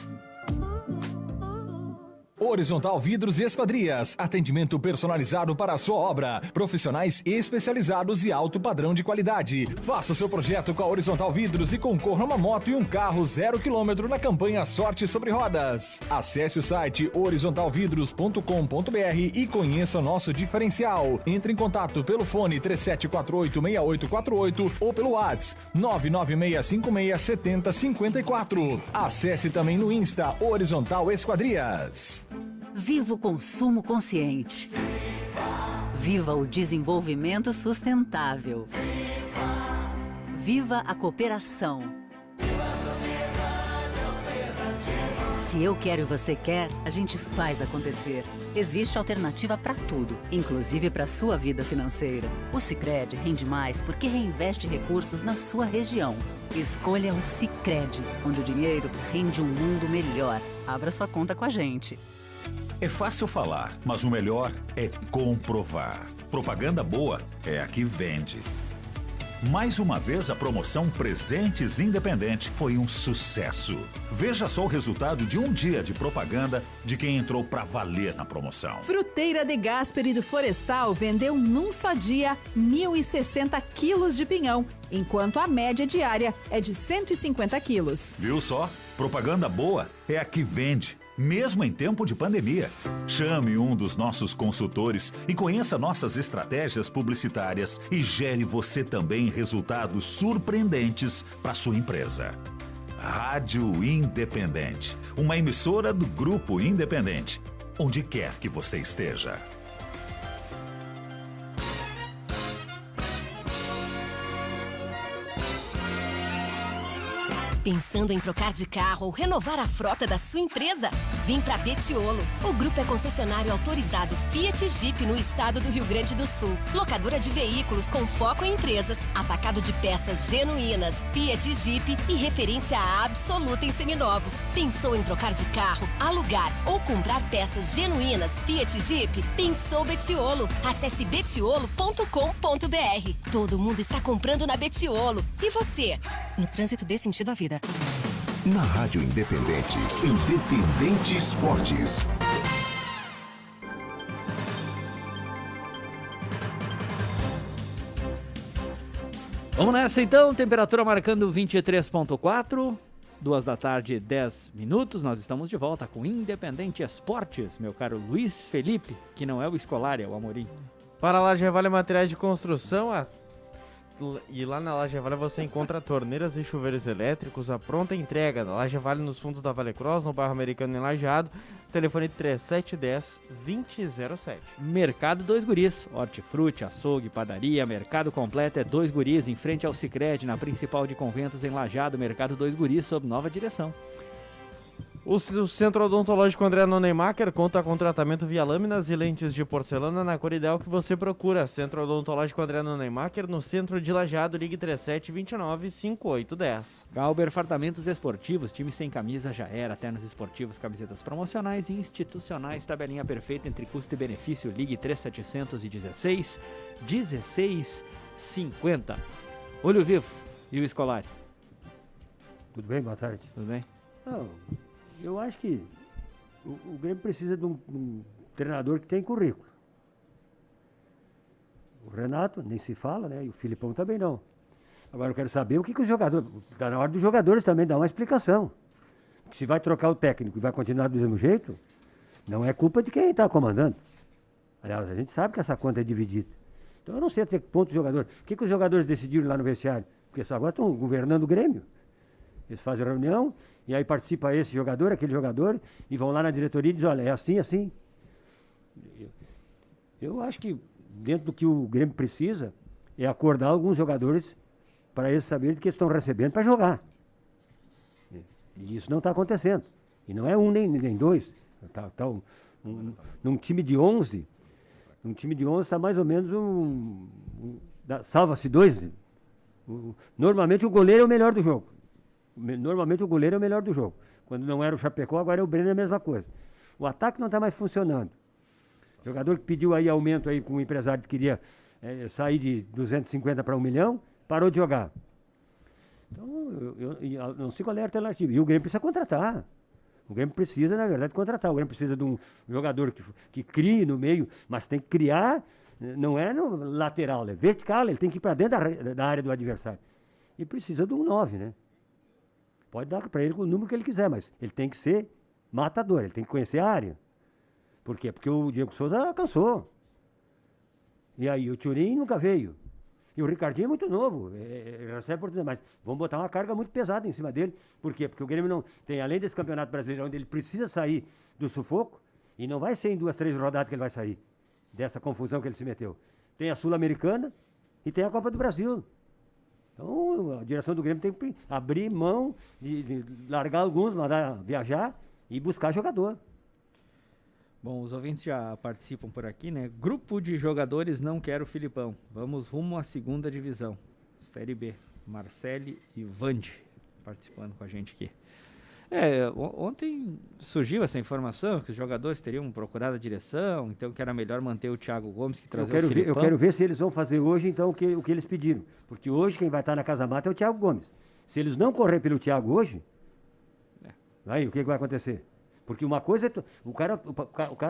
Speaker 15: Horizontal Vidros e Esquadrias. Atendimento personalizado para a sua obra. Profissionais especializados e alto padrão de qualidade. Faça o seu projeto com a Horizontal Vidros e concorra a uma moto e um carro 0 km na campanha Sorte sobre Rodas. Acesse o site horizontalvidros.com.br e conheça o nosso diferencial. Entre em contato pelo fone 3748-6848 ou pelo WhatsApp 996567054. Acesse também no Insta Horizontal Esquadrias.
Speaker 16: Viva o consumo consciente. Viva o desenvolvimento sustentável. Viva a cooperação. Se eu quero e você quer, a gente faz acontecer. Existe alternativa para tudo, inclusive para sua vida financeira. O Sicredi rende mais porque reinveste recursos na sua região. Escolha o Sicredi, onde o dinheiro rende um mundo melhor. Abra sua conta com a gente.
Speaker 4: É fácil falar, mas o melhor é comprovar. Propaganda boa é a que vende. Mais uma vez, a promoção Presentes Independente foi um sucesso. Veja só o resultado de um dia de propaganda de quem entrou pra valer na promoção.
Speaker 17: Fruteira de Gasperi do Florestal vendeu num só dia 1.060 quilos de pinhão, enquanto a média diária é de 150 quilos.
Speaker 4: Viu só? Propaganda boa é a que vende, mesmo em tempo de pandemia. Chame um dos nossos consultores e conheça nossas estratégias publicitárias e gere você também resultados surpreendentes para sua empresa. Rádio Independente, uma emissora do Grupo Independente, onde quer que você esteja.
Speaker 18: Pensando em trocar de carro ou renovar a frota da sua empresa? Vem para Betiolo. O grupo é concessionário autorizado Fiat e Jeep no estado do Rio Grande do Sul. Locadora de veículos com foco em empresas, atacado de peças genuínas Fiat e Jeep e referência absoluta em seminovos. Pensou em trocar de carro, alugar ou comprar peças genuínas Fiat e Jeep? Pensou Betiolo. Acesse betiolo.com.br. Todo mundo está comprando na Betiolo. E você? No trânsito dê sentido à vida.
Speaker 8: Na Rádio Independente, Independente Esportes.
Speaker 9: Vamos nessa então, temperatura marcando 23.4, 2 da tarde, 10 minutos. Nós estamos de volta com Independente Esportes, meu caro Luiz Felipe, que não é o Escolar, é o Amorim.
Speaker 10: Para a Laje Vale Materiais de Construção, e lá na Laje Vale você encontra torneiras e chuveiros elétricos, a pronta entrega. Na Laje Vale, nos fundos da Vale Cross, no bairro Americano em Lajeado, telefone 3710-2007.
Speaker 9: Mercado Dois Guris, hortifruti, açougue, padaria, mercado completo é Dois Guris, em frente ao Sicredi, na principal de Conventos em Lajeado. Mercado Dois Guris, sob nova direção.
Speaker 10: O Centro Odontológico André Nonemacher conta com tratamento via lâminas e lentes de porcelana na cor ideal que você procura. Centro Odontológico André Nonemacher, no centro de Lajeado, ligue 3729-5810.
Speaker 9: Galber Fartamentos Esportivos, time sem camisa já era, ternos esportivos, camisetas promocionais e institucionais, tabelinha perfeita entre custo e benefício, ligue 3716-1650. Olho Vivo e o Escolar.
Speaker 19: Tudo bem? Boa tarde.
Speaker 9: Tudo bem?
Speaker 19: Não, eu acho que o Grêmio precisa de um treinador que tem currículo. O Renato, nem se fala, né? E o Filipão também não. Agora eu quero saber o que os jogadores... Está na hora dos jogadores também dar uma explicação. Se vai trocar o técnico e vai continuar do mesmo jeito, não é culpa de quem está comandando. Aliás, a gente sabe que essa conta é dividida. Então eu não sei até que ponto os jogadores... O que os jogadores decidiram lá no vestiário? Porque só agora estão governando o Grêmio. Eles fazem reunião, e aí participa esse jogador, aquele jogador, e vão lá na diretoria e dizem, olha, é assim, assim. Eu acho que dentro do que o Grêmio precisa, é acordar alguns jogadores para eles saberem que eles estão recebendo para jogar. E isso não está acontecendo. E não é um nem dois. Num time de 11, está mais ou menos salva-se dois. Normalmente o goleiro é o melhor do jogo. Quando não era o Chapecó, agora é o Breno, é a mesma coisa. O ataque não está mais funcionando. O jogador que pediu aí aumento aí com o empresário que queria sair de 250 para 1 milhão, parou de jogar. Então, eu não sei qual é a alternativa. E o Grêmio precisa contratar. O Grêmio precisa, na verdade, contratar. O Grêmio precisa de um jogador que crie no meio, mas tem que criar, não é no lateral, é vertical, ele tem que ir para dentro da área do adversário. E precisa de um 9, né? Pode dar para ele o número que ele quiser, mas ele tem que ser matador, ele tem que conhecer a área. Por quê? Porque o Diego Souza cansou. E aí o Thurin nunca veio. E o Ricardinho é muito novo, recebe oportunidade, mas vamos botar uma carga muito pesada em cima dele. Por quê? Porque o Grêmio não tem, além desse Campeonato Brasileiro, onde ele precisa sair do sufoco, e não vai ser em 2, 3 rodadas que ele vai sair dessa confusão que ele se meteu. Tem a Sul-Americana e tem a Copa do Brasil. Então, a direção do Grêmio tem que abrir mão de largar alguns, mandar viajar e buscar jogador.
Speaker 9: Bom, os ouvintes já participam por aqui, né? Grupo de jogadores não quer o Filipão. Vamos rumo à segunda divisão. Série B. Marcele e Vande participando com a gente aqui. Ontem surgiu essa informação que os jogadores teriam procurado a direção, então que era melhor manter o Thiago Gomes que trazer o Filipão.
Speaker 19: Eu quero ver se eles vão fazer hoje, então, o que eles pediram. Porque hoje quem vai estar na Casa Mata é o Thiago Gomes. Se eles não correr pelo Thiago hoje, aí o que vai acontecer? Porque uma coisa é... O cara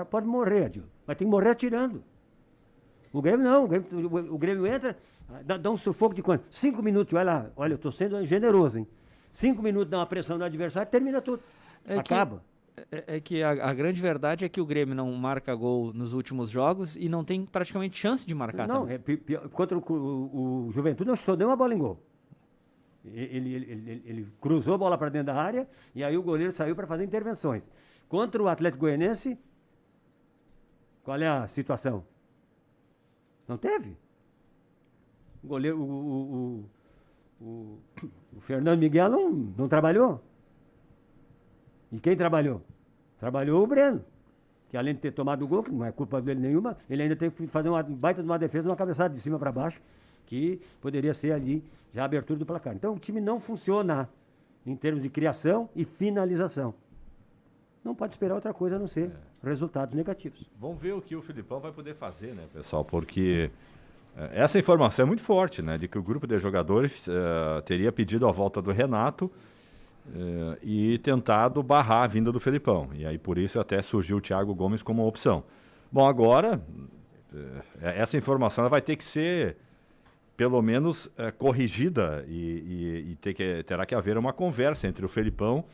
Speaker 19: pode morrer, Adil, mas tem que morrer atirando. O Grêmio não, o Grêmio entra, dá um sufoco de quanto? 5 minutos, olha, eu estou sendo generoso, hein? 5 minutos dá uma pressão no adversário, termina tudo. Acaba.
Speaker 9: Que a grande verdade é que o Grêmio não marca gol nos últimos jogos e não tem praticamente chance de marcar também.
Speaker 19: Contra o Juventude não chutou nem uma bola em gol. Ele cruzou a bola para dentro da área e aí o goleiro saiu para fazer intervenções. Contra o Atlético Goianiense, qual é a situação? Não teve. O goleiro, o Fernando Miguel não trabalhou. E quem trabalhou? Trabalhou o Breno, que além de ter tomado o gol, que não é culpa dele nenhuma, ele ainda teve que fazer uma baita de uma defesa, uma cabeçada de cima para baixo, que poderia ser ali já a abertura do placar. Então o time não funciona em termos de criação e finalização. Não pode esperar outra coisa a não ser resultados negativos.
Speaker 12: Vamos ver o que o Filipão vai poder fazer, né, pessoal? Porque essa informação é muito forte, né? De que o grupo de jogadores teria pedido a volta do Renato e tentado barrar a vinda do Filipão. E aí por isso até surgiu o Thiago Gomes como uma opção. Bom, agora essa informação ela vai ter que ser pelo menos corrigida e terá que haver uma conversa entre o Filipão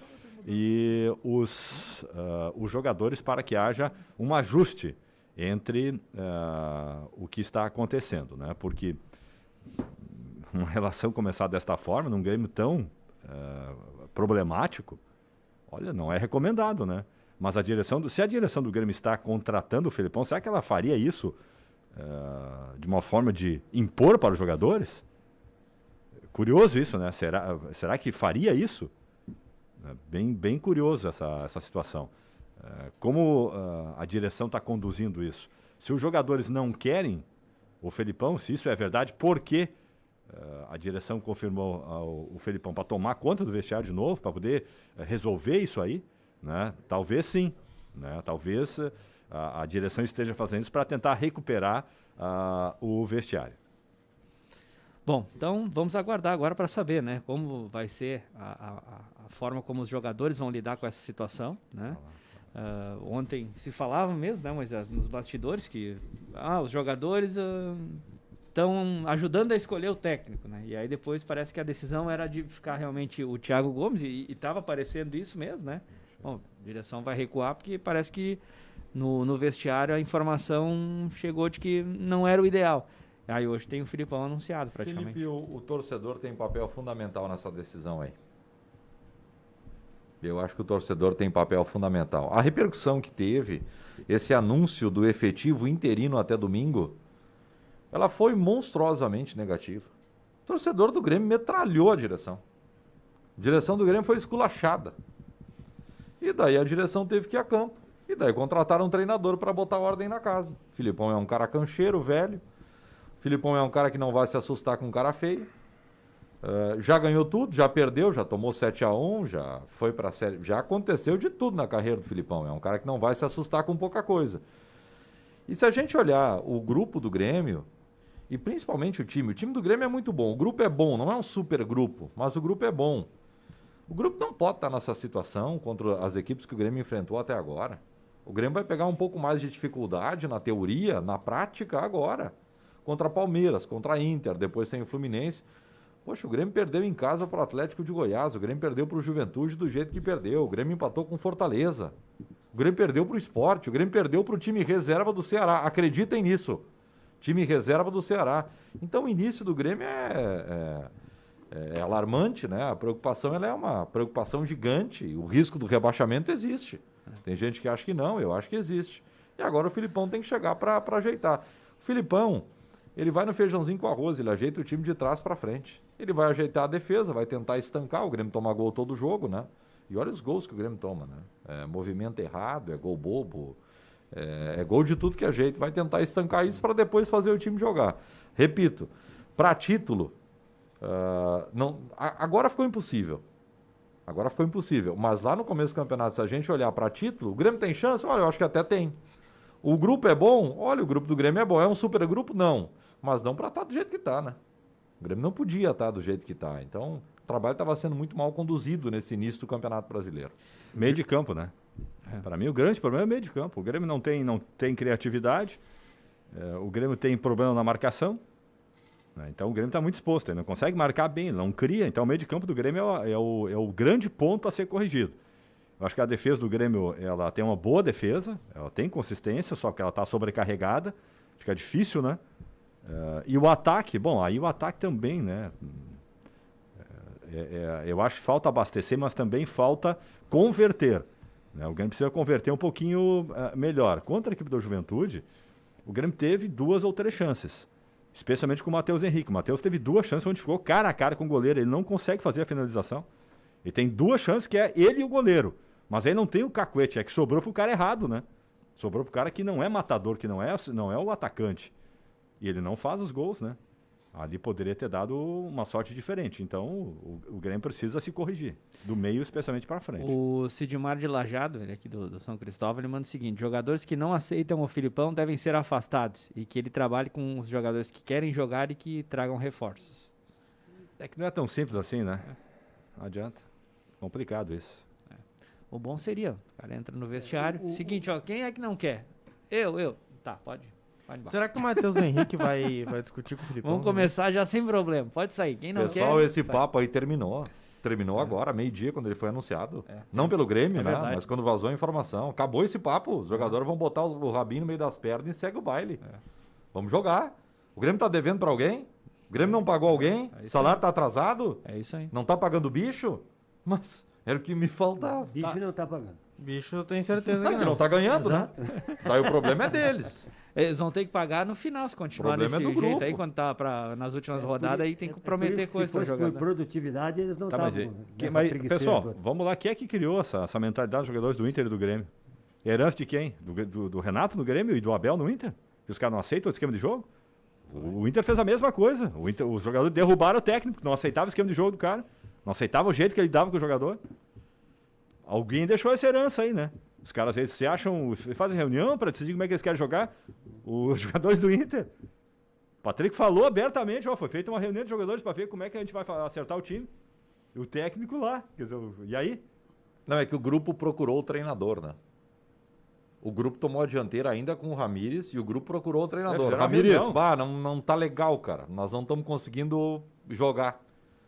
Speaker 12: e os jogadores para que haja um ajuste entre o que está acontecendo, né? Porque uma relação começar desta forma, num Grêmio tão problemático, olha, não é recomendado, né? Mas se a direção do Grêmio está contratando o Filipão, será que ela faria isso de uma forma de impor para os jogadores? Curioso isso, né? Será que faria isso? Bem curioso essa situação. Como a direção está conduzindo isso? Se os jogadores não querem o Felipão, se isso é verdade, por que a direção confirmou o Felipão? Para tomar conta do vestiário de novo, para poder resolver isso aí? Né? Talvez sim. Né? Talvez a direção esteja fazendo isso para tentar recuperar o vestiário.
Speaker 9: Bom, então vamos aguardar agora para saber, né, como vai ser a forma como os jogadores vão lidar com essa situação, né? Ontem se falava mesmo, né, Moisés, nos bastidores que os jogadores estão ajudando a escolher o técnico, né? E aí depois parece que a decisão era de ficar realmente o Thiago Gomes e estava parecendo isso mesmo, né? Bom, a direção vai recuar porque parece que no vestiário a informação chegou de que não era o ideal. Aí hoje tem o Filipão anunciado praticamente.
Speaker 12: Felipe, o torcedor tem papel fundamental nessa decisão aí. Eu acho que o torcedor tem papel fundamental. A repercussão que teve, esse anúncio do efetivo interino até domingo, ela foi monstruosamente negativa. O torcedor do Grêmio metralhou a direção. A direção do Grêmio foi esculachada. E daí a direção teve que ir a campo. E daí contrataram um treinador para botar ordem na casa. O Filipão é um cara cancheiro, velho. O Filipão é um cara que não vai se assustar com um cara feio. Já ganhou tudo, já perdeu, já tomou 7-1, já foi para a série. Já aconteceu de tudo na carreira do Filipão. É um cara que não vai se assustar com pouca coisa. E se a gente olhar o grupo do Grêmio, e principalmente o time do Grêmio é muito bom. O grupo é bom, não é um super grupo, mas o grupo é bom. O grupo não pode estar nessa situação contra as equipes que o Grêmio enfrentou até agora. O Grêmio vai pegar um pouco mais de dificuldade na teoria, na prática agora. Contra Palmeiras, contra Inter, depois tem o Fluminense. Poxa, o Grêmio perdeu em casa para o Atlético de Goiás, o Grêmio perdeu para o Juventude do jeito que perdeu, o Grêmio empatou com Fortaleza, o Grêmio perdeu para o Sport, o Grêmio perdeu para o time reserva do Ceará. Acreditem nisso, time reserva do Ceará. Então o início do Grêmio é alarmante, né? A preocupação ela é uma preocupação gigante, o risco do rebaixamento existe. Tem gente que acha que não, eu acho que existe. E agora o Filipão tem que chegar para ajeitar. O Filipão, ele vai no feijãozinho com arroz, ele ajeita o time de trás para frente. Ele vai ajeitar a defesa, vai tentar estancar, o Grêmio toma gol todo jogo, né? E olha os gols que o Grêmio toma, né? É movimento errado, é gol bobo, é gol de tudo que é jeito. Vai tentar estancar isso para depois fazer o time jogar. Repito, para título, agora ficou impossível. Agora ficou impossível. Mas lá no começo do campeonato, se a gente olhar para título, o Grêmio tem chance? Olha, eu acho que até tem. O grupo é bom? Olha, o grupo do Grêmio é bom. É um super grupo? Não. Mas não para estar do jeito que está, né? O Grêmio não podia estar do jeito que está. Então, o trabalho estava sendo muito mal conduzido nesse início do Campeonato Brasileiro.
Speaker 20: Meio de campo, né? Para mim, o grande problema é meio de campo. O Grêmio não tem criatividade. O Grêmio tem problema na marcação. Então, o Grêmio está muito exposto. Ele não consegue marcar bem, ele não cria. Então, o meio de campo do Grêmio é o grande ponto a ser corrigido. Eu acho que a defesa do Grêmio, ela tem uma boa defesa, ela tem consistência, só que ela está sobrecarregada, fica difícil, né? E o ataque, bom, aí o ataque também, né? Eu acho que falta abastecer, mas também falta converter. Né? O Grêmio precisa converter um pouquinho melhor. Contra a equipe da Juventude, o Grêmio teve 2 ou 3 chances, especialmente com o Matheus Henrique. O Matheus teve 2 chances onde ficou cara a cara com o goleiro, ele não consegue fazer a finalização. Ele tem 2 chances que é ele e o goleiro. Mas aí não tem o cacuete, é que sobrou pro cara errado, né? Sobrou pro cara que não é matador, que não é o atacante. E ele não faz os gols, né? Ali poderia ter dado uma sorte diferente. Então, o Grêmio precisa se corrigir. Do meio, especialmente para frente.
Speaker 9: O Sidmar de Lajado, ele aqui do São Cristóvão, ele manda o seguinte: jogadores que não aceitam o Filipão devem ser afastados. E que ele trabalhe com os jogadores que querem jogar e que tragam reforços.
Speaker 20: É que não é tão simples assim, né? Não adianta. Complicado isso.
Speaker 9: O bom seria, o cara entra no vestiário. Seguinte, ó, quem é que não quer? Eu. Tá, pode
Speaker 10: Será que o Matheus Henrique vai discutir com o Filipão?
Speaker 9: Vamos começar já sem problema. Pode sair. Quem não
Speaker 12: Pessoal,
Speaker 9: quer...
Speaker 12: esse papo aí terminou. Terminou agora, meio-dia, quando ele foi anunciado. Não pelo Grêmio, né? Mas quando vazou a informação. Acabou esse papo. Os jogadores vão botar o rabinho no meio das pernas e segue o baile. Vamos jogar. O Grêmio tá devendo pra alguém? O Grêmio não pagou alguém? O salário tá atrasado?
Speaker 9: É isso aí.
Speaker 12: Não tá pagando bicho? Mas era o que me faltava.
Speaker 19: Bicho não tá pagando.
Speaker 10: Bicho, eu tenho certeza que
Speaker 12: não tá ganhando, exato, né? Daí o problema é deles.
Speaker 9: Eles vão ter que pagar no final, se continuar desse jeito
Speaker 12: grupo.
Speaker 9: Aí, quando tá nas últimas rodadas, aí tem que prometer coisa pra jogar.
Speaker 19: Se fosse por produtividade, eles não estavam.
Speaker 20: Mas pessoal, vamos lá, quem é que criou essa mentalidade dos jogadores do Inter e do Grêmio? Herança de quem? Do Renato no Grêmio e do Abel no Inter? Que os caras não aceitam o esquema de jogo? O Inter fez a mesma coisa. Os jogadores derrubaram o técnico, não aceitavam o esquema de jogo do cara, não aceitavam o jeito que ele dava com o jogador. Alguém deixou essa herança aí, né? Os caras às vezes se acham, fazem reunião para decidir como é que eles querem jogar. Os jogadores do Inter. O Patrick falou abertamente, foi feita uma reunião de jogadores para ver como é que a gente vai acertar o time. E o técnico lá. Quer dizer, e aí?
Speaker 12: Não, é que o grupo procurou o treinador, né? O grupo tomou a dianteira ainda com o Ramires e o grupo procurou o treinador. Ramires, não tá legal, cara. Nós não estamos conseguindo jogar.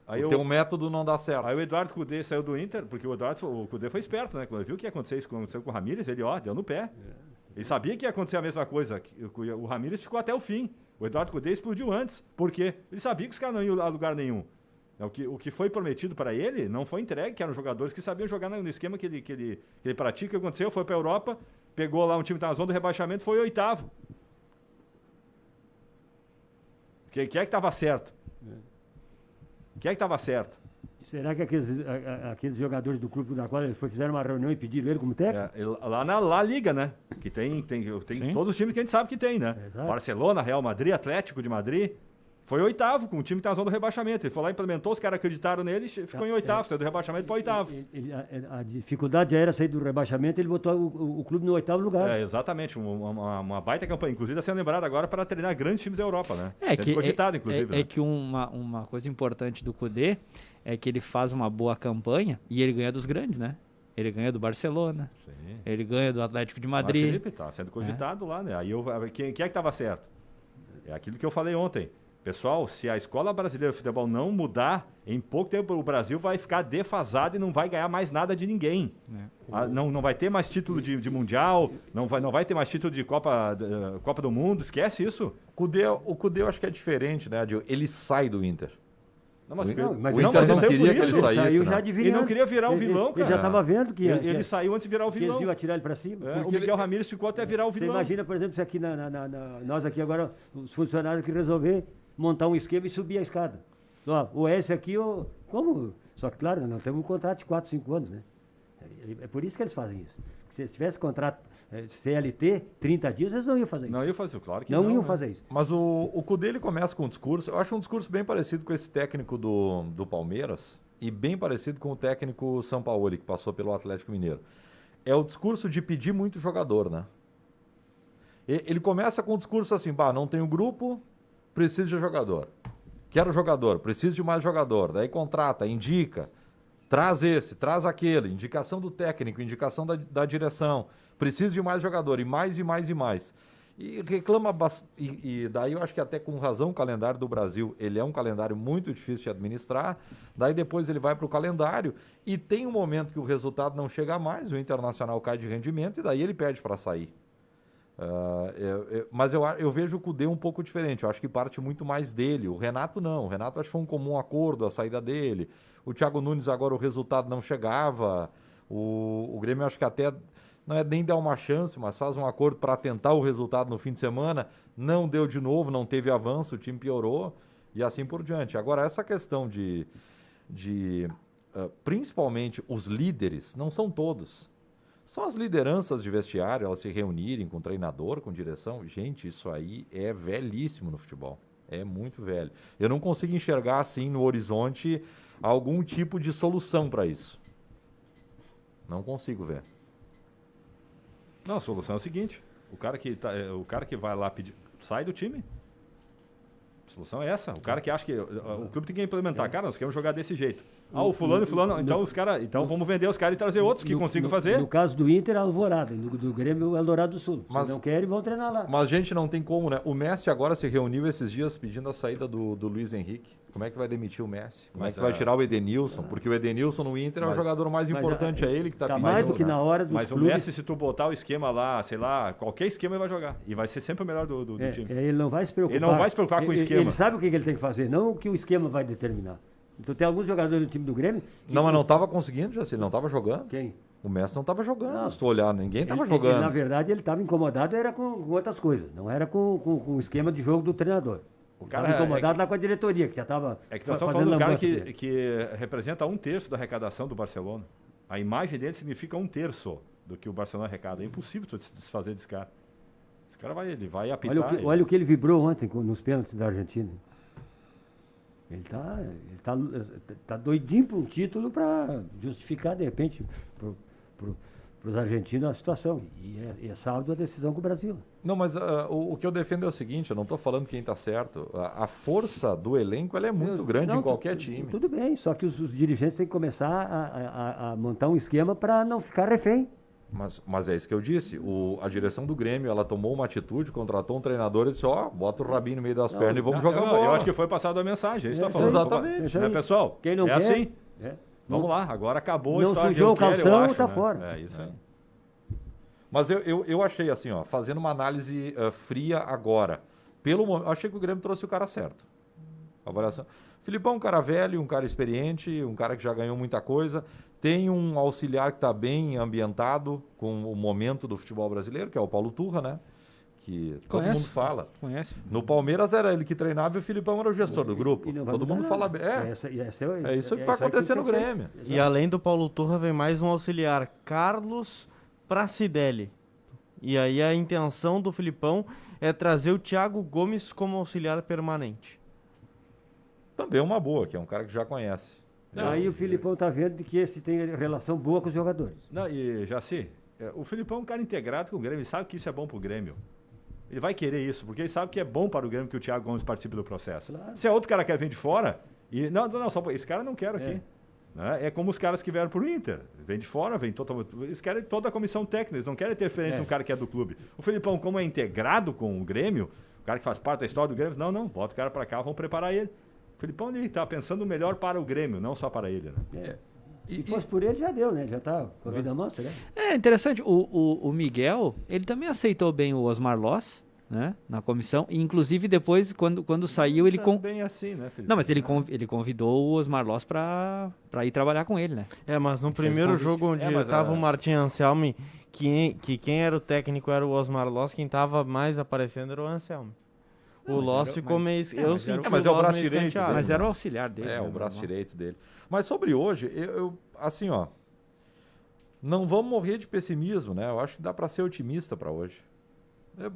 Speaker 12: Aí o teu método não dá certo.
Speaker 20: Aí o Eduardo Cudê saiu do Inter, porque o Cudê foi esperto, né? Quando ele viu que ia acontecer isso com o Ramires, ele deu no pé. Ele sabia que ia acontecer a mesma coisa. O Ramires ficou até o fim. O Eduardo Cudê explodiu antes. Por quê? Ele sabia que os caras não iam a lugar nenhum. O que foi prometido para ele não foi entregue, que eram jogadores que sabiam jogar no esquema que ele pratica. O que aconteceu? Foi para a Europa, pegou lá um time que estava na zona do rebaixamento, foi 8º. Quem é que estava certo? Quem é que estava certo?
Speaker 19: Será que aqueles jogadores do clube da qual eles fizeram uma reunião e pediram ele como técnico?
Speaker 20: Lá na La Liga, né? Que tem todos os times que a gente sabe que tem, né? Barcelona, Real Madrid, Atlético de Madrid. Foi 8º, com o time que tá na zona do rebaixamento. Ele foi lá, implementou, os caras acreditaram nele, ficou em 8º, saiu do rebaixamento para 8º.
Speaker 19: A dificuldade já era sair do rebaixamento, ele botou o clube no 8º lugar.
Speaker 20: Exatamente, uma baita campanha. Inclusive está sendo lembrado agora para treinar grandes times da Europa, né?
Speaker 9: Cogitado,
Speaker 20: inclusive.
Speaker 9: É que uma coisa importante do Cudê é que ele faz uma boa campanha e ele ganha dos grandes, né? Ele ganha do Barcelona, ele ganha do Atlético de Madrid.
Speaker 20: Mas, Felipe, está sendo cogitado lá, né? Aí quem é que estava certo? É aquilo que eu falei ontem. Pessoal, se a Escola Brasileira de Futebol não mudar, em pouco tempo o Brasil vai ficar defasado e não vai ganhar mais nada de ninguém. Não vai ter mais título de Mundial, não vai ter mais título de Copa do Mundo, esquece isso.
Speaker 12: O Cudê eu acho que é diferente, né, Adil? Ele sai do Inter.
Speaker 20: Mas
Speaker 12: o Inter não queria que ele saísse, né?
Speaker 20: Ele não queria virar o vilão, cara.
Speaker 19: Ele já estava vendo que
Speaker 20: ele saiu antes de virar o vilão.
Speaker 19: Que eles iam atirar ele para cima.
Speaker 20: O Miguel Ramírez ficou até virar o vilão.
Speaker 19: Você imagina, por exemplo, se aqui nós aqui agora, os funcionários que resolver montar um esquema e subir a escada. Ó, ou esse aqui, como? Só que, claro, nós temos um contrato de 4, 5 anos, né? É por isso que eles fazem isso. Se eles tivessem contrato CLT, 30 dias, eles não iam fazer isso.
Speaker 20: Não iam fazer, claro que
Speaker 19: não.
Speaker 20: Não
Speaker 19: iam
Speaker 20: né?
Speaker 19: fazer isso.
Speaker 12: Mas o Cudê, ele começa com um discurso, eu acho um discurso bem parecido com esse técnico do Palmeiras e bem parecido com o técnico Sampaoli, que passou pelo Atlético Mineiro. É o discurso de pedir muito jogador, né? Ele começa com um discurso assim, não tenho grupo, preciso de jogador. Quero jogador, preciso de mais jogador. Daí contrata, indica, traz esse, traz aquele, indicação do técnico, indicação da direção. Preciso de mais jogador, e mais, e mais, e mais. E reclama bastante. E daí eu acho que até com razão o calendário do Brasil, ele é um calendário muito difícil de administrar. Daí depois ele vai para o calendário e tem um momento que o resultado não chega mais, o Internacional cai de rendimento e daí ele pede para sair. Mas eu vejo o Cudê um pouco diferente, eu acho que parte muito mais dele. O Renato não, o Renato acho que foi um comum acordo a saída dele. O Thiago Nunes agora o resultado não chegava. O Grêmio acho que até não é nem dar uma chance, mas faz um acordo para tentar o resultado no fim de semana. Não deu de novo, não teve avanço, o time piorou e assim por diante. Agora, essa questão de principalmente os líderes, não são todos. São as lideranças de vestiário, elas se reunirem com o treinador, com direção. Gente, isso aí é velhíssimo no futebol. É muito velho. Eu não consigo enxergar assim no horizonte algum tipo de solução para isso. Não consigo ver.
Speaker 20: Não, a solução é o seguinte: o cara que vai lá pedir, sai do time. A solução é essa. O cara que acha que o clube tem que implementar. Cara, nós queremos jogar desse jeito. O fulano e fulano. Então vamos vender os caras e trazer outros que consigam fazer.
Speaker 19: No caso do Inter, Alvorada. Do Grêmio, Eldorado do Sul.
Speaker 12: Mas
Speaker 19: se não querem, vão treinar lá.
Speaker 12: Mas, gente, não tem como, né? O Messi agora se reuniu esses dias pedindo a saída do Luiz Henrique. Como é que vai demitir o Messi? Como é que vai tirar o Edenilson? Porque o Edenilson no Inter é o jogador mais importante, é ele que está pedindo.
Speaker 19: Mais do que na hora dos
Speaker 20: Mas o Messi, se tu botar o esquema lá, sei lá, qualquer esquema ele vai jogar. E vai ser sempre o melhor do time.
Speaker 19: Ele não vai se preocupar.
Speaker 20: Ele não vai se preocupar com o esquema.
Speaker 19: Ele sabe o que ele tem que fazer, não o que o esquema vai determinar. Então tem alguns jogadores do time do Grêmio...
Speaker 12: Não, mas não estava conseguindo, Jaci, ele não estava jogando.
Speaker 19: Quem?
Speaker 12: O Messi não estava jogando, se tu olhar, ninguém estava jogando.
Speaker 19: Na verdade, ele estava incomodado, era com outras coisas, não era com o esquema de jogo do treinador. O cara estava incomodado lá com a diretoria, que já estava
Speaker 20: fazendo... É que nós estamos falando do cara que representa 1/3 da arrecadação do Barcelona. A imagem dele significa 1/3 do que o Barcelona arrecada. É impossível tu se desfazer desse cara. Esse cara vai apitar.
Speaker 19: Olha o que ele vibrou ontem nos pênaltis da Argentina. Ele tá doidinho para um título para justificar, de repente, para os argentinos a situação. E é sábado a decisão com o Brasil.
Speaker 12: Não, mas o que eu defendo é o seguinte, eu não estou falando quem está certo. A força do elenco ela é muito grande em qualquer time.
Speaker 19: Tudo bem, só que os dirigentes têm que começar a montar um esquema para não ficar refém.
Speaker 12: Mas é isso que eu disse. A direção do Grêmio, ela tomou uma atitude, contratou um treinador e disse, bota o rabinho no meio das pernas e vamos jogar bola.
Speaker 20: Eu acho que foi passada a mensagem, é isso que está falando.
Speaker 12: Exatamente.
Speaker 20: Né, pessoal?
Speaker 19: Quem não quer,
Speaker 20: assim. Vamos lá, agora acabou a história.
Speaker 19: Não sujou o calção, está fora.
Speaker 20: É isso aí.
Speaker 12: Mas eu achei assim, fazendo uma análise fria agora, achei que o Grêmio trouxe o cara certo. Avaliação. Filipão é um cara velho, um cara experiente, um cara que já ganhou muita coisa. Tem um auxiliar que está bem ambientado com o momento do futebol brasileiro, que é o Paulo Turra, né? Que todo mundo fala.
Speaker 9: Conhece.
Speaker 12: No Palmeiras era ele que treinava e o Filipão era o gestor do grupo. Todo mundo fala bem. É isso que vai acontecer no Grêmio.
Speaker 10: E além do Paulo Turra, vem mais um auxiliar, Carlos Pracidelli. E aí a intenção do Filipão é trazer o Thiago Gomes como auxiliar permanente.
Speaker 12: Também é uma boa, que é um cara que já conhece.
Speaker 19: Aí o Filipão está vendo que esse tem relação boa com os jogadores.
Speaker 20: Não, e Jaci, o Filipão é um cara integrado com o Grêmio, ele sabe que isso é bom para o Grêmio. Ele vai querer isso, porque ele sabe que é bom para o Grêmio que o Thiago Gomes participe do processo. Claro. Se é outro cara que quer vir de fora, esse cara não quero aqui. Né? É como os caras que vieram para o Inter. Vem de fora, eles querem toda a comissão técnica, eles não querem interferência no cara que é do clube. O Filipão, como é integrado com o Grêmio, o cara que faz parte da história do Grêmio, não, bota o cara para cá, vamos preparar ele. O Filipão está pensando melhor para o Grêmio, não só para ele. Né?
Speaker 19: Se fosse por ele, já deu, né? Já está com a vida mansa, né?
Speaker 9: É interessante, o Miguel, ele também aceitou bem o Osmar Loss, né? Na comissão, e inclusive depois, quando saiu, ele...
Speaker 20: bem assim, né, Felipe?
Speaker 9: Não, mas ele convidou o Osmar Loss para ir trabalhar com ele, né?
Speaker 10: Mas no primeiro jogo onde estava o Martin Anselmi, quem era o técnico era o Osmar Loss, quem estava mais aparecendo era o Anselmi. O Loss ficou meio... Eu senti
Speaker 12: mas é o braço direito dele.
Speaker 9: Mas era o auxiliar dele.
Speaker 12: O braço direito dele. Mas sobre hoje, assim, não vamos morrer de pessimismo, né? Eu acho que dá para ser otimista para hoje.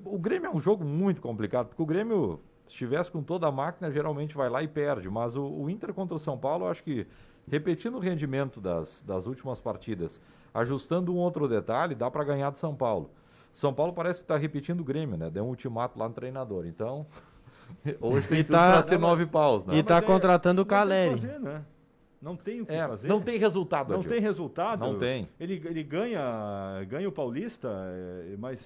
Speaker 12: O Grêmio é um jogo muito complicado, porque o Grêmio, se estivesse com toda a máquina, geralmente vai lá e perde. Mas o Inter contra o São Paulo, eu acho que, repetindo o rendimento das últimas partidas, ajustando um outro detalhe, dá para ganhar de São Paulo. São Paulo parece que está repetindo o Grêmio, né? Deu um ultimato lá no treinador. Então, hoje tem tudo para ser 9 paus, né?
Speaker 10: E tá contratando o Caleri.
Speaker 20: Não tem o que fazer.
Speaker 12: Não tem resultado,
Speaker 20: Não tem resultado.
Speaker 12: Não tem.
Speaker 20: Ele ganha o Paulista, mas...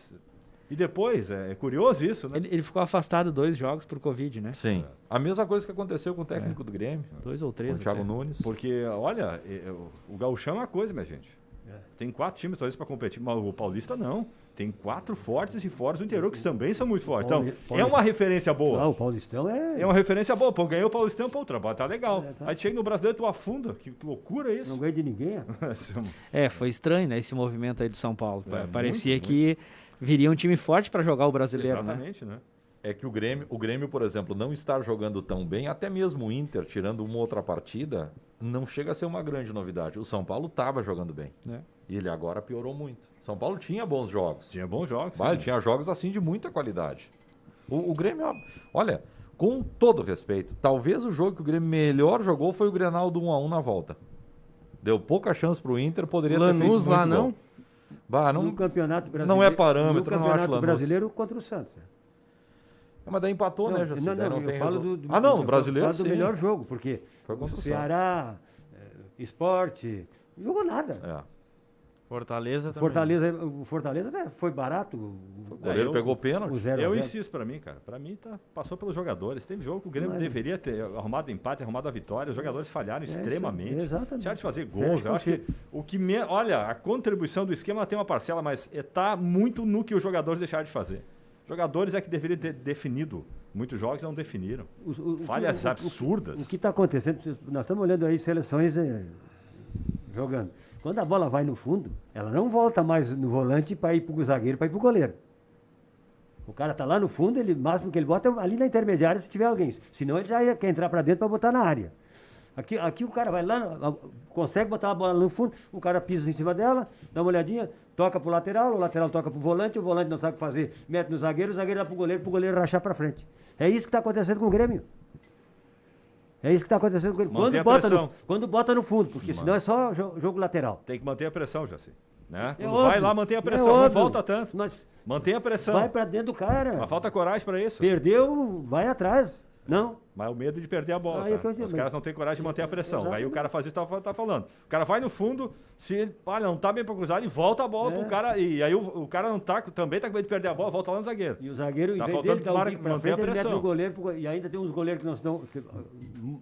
Speaker 20: E depois, é curioso isso, né?
Speaker 9: Ele ficou afastado 2 jogos por Covid, né?
Speaker 12: Sim. A mesma coisa que aconteceu com o técnico do Grêmio.
Speaker 9: 2 ou 3.
Speaker 12: Com o Thiago Nunes.
Speaker 20: Porque, olha, o Gauchão é uma coisa, minha gente. Tem 4 times talvez para competir, mas o Paulista não. Tem 4 fortes e fora do interior que também são muito fortes. Então, é uma referência boa.
Speaker 19: O Paulistão é...
Speaker 20: É uma referência boa. Pô, ganhou o Paulistão, pô, o trabalho tá legal. Aí chega no Brasileiro, tu afunda. Que loucura isso.
Speaker 19: Não ganha de ninguém.
Speaker 9: Foi estranho, né, esse movimento aí do São Paulo. Parecia
Speaker 12: muito,
Speaker 9: que viria um time forte para jogar o Brasileiro,
Speaker 20: Exatamente, né?
Speaker 12: É que o Grêmio, por exemplo, não estar jogando tão bem, até mesmo o Inter, tirando uma outra partida, não chega a ser uma grande novidade. O São Paulo estava jogando bem. E ele agora piorou muito. São Paulo tinha bons jogos.
Speaker 20: Tinha bons jogos.
Speaker 12: Ele tinha jogos assim de muita qualidade. O Grêmio, olha, com todo respeito, talvez o jogo que o Grêmio melhor jogou foi o Grenal do 1-1 na volta. Deu pouca chance pro Inter, poderia ter feito muito
Speaker 10: lá,
Speaker 12: gol.
Speaker 10: não?
Speaker 19: No Campeonato Brasileiro.
Speaker 12: Não é parâmetro,
Speaker 19: no
Speaker 12: não acho
Speaker 19: Campeonato Brasileiro contra o Santos.
Speaker 12: Mas daí empatou, né, Jaci?
Speaker 19: Não,
Speaker 12: tem
Speaker 19: eu falo do
Speaker 12: no brasileiro,
Speaker 19: eu falo do melhor jogo, porque
Speaker 12: foi contra o
Speaker 19: Ceará, Sport, não jogou nada.
Speaker 10: Fortaleza também.
Speaker 19: O Fortaleza foi barato.
Speaker 12: O goleiro pegou pênalti.
Speaker 20: Eu insisto pra mim, cara. Pra mim, passou pelos jogadores. Teve jogo que o Grêmio deveria ter arrumado empate, arrumado a vitória. Os jogadores falharam extremamente.
Speaker 19: Exatamente.
Speaker 20: Deixaram de fazer gols. Eu acho que olha, a contribuição do esquema tem uma parcela, mas tá muito no que os jogadores deixaram de fazer. Jogadores é que deveriam ter definido. Muitos jogos não definiram. Falhas absurdas.
Speaker 19: O que está acontecendo? Nós estamos olhando aí seleções jogando. Quando a bola vai no fundo, ela não volta mais no volante para ir para o zagueiro, para ir para o goleiro. O cara está lá no fundo, o máximo que ele bota é ali na intermediária se tiver alguém. Senão ele já quer entrar para dentro para botar na área. Aqui o cara vai lá, consegue botar a bola no fundo, o cara pisa em cima dela, dá uma olhadinha, toca pro lateral, o lateral toca pro volante, o volante não sabe o que fazer, mete no zagueiro, o zagueiro dá pro goleiro rachar para frente. É isso que está acontecendo com o Grêmio. É isso que está acontecendo com o Grêmio. Quando bota no fundo, porque senão é só jogo lateral.
Speaker 20: Tem que manter a pressão, Jaci. Né? Vai lá, mantém a pressão, não volta tanto. Mantém a pressão.
Speaker 19: Vai para dentro do cara.
Speaker 20: Mas falta coragem para isso.
Speaker 19: Perdeu, vai atrás. Não.
Speaker 20: Mas o medo de perder a bola. Os caras não têm coragem de manter a pressão. Exatamente. Aí o cara faz isso que tá falando. O cara vai no fundo, se ele não tá bem pra cruzar, ele volta a bola pro cara. E aí o cara não tá, também tá com medo de perder a bola, volta lá no zagueiro.
Speaker 19: E o zagueiro, em vez dele dar um bico pra frente, ele mete no goleiro. E ainda tem uns goleiros que não estão.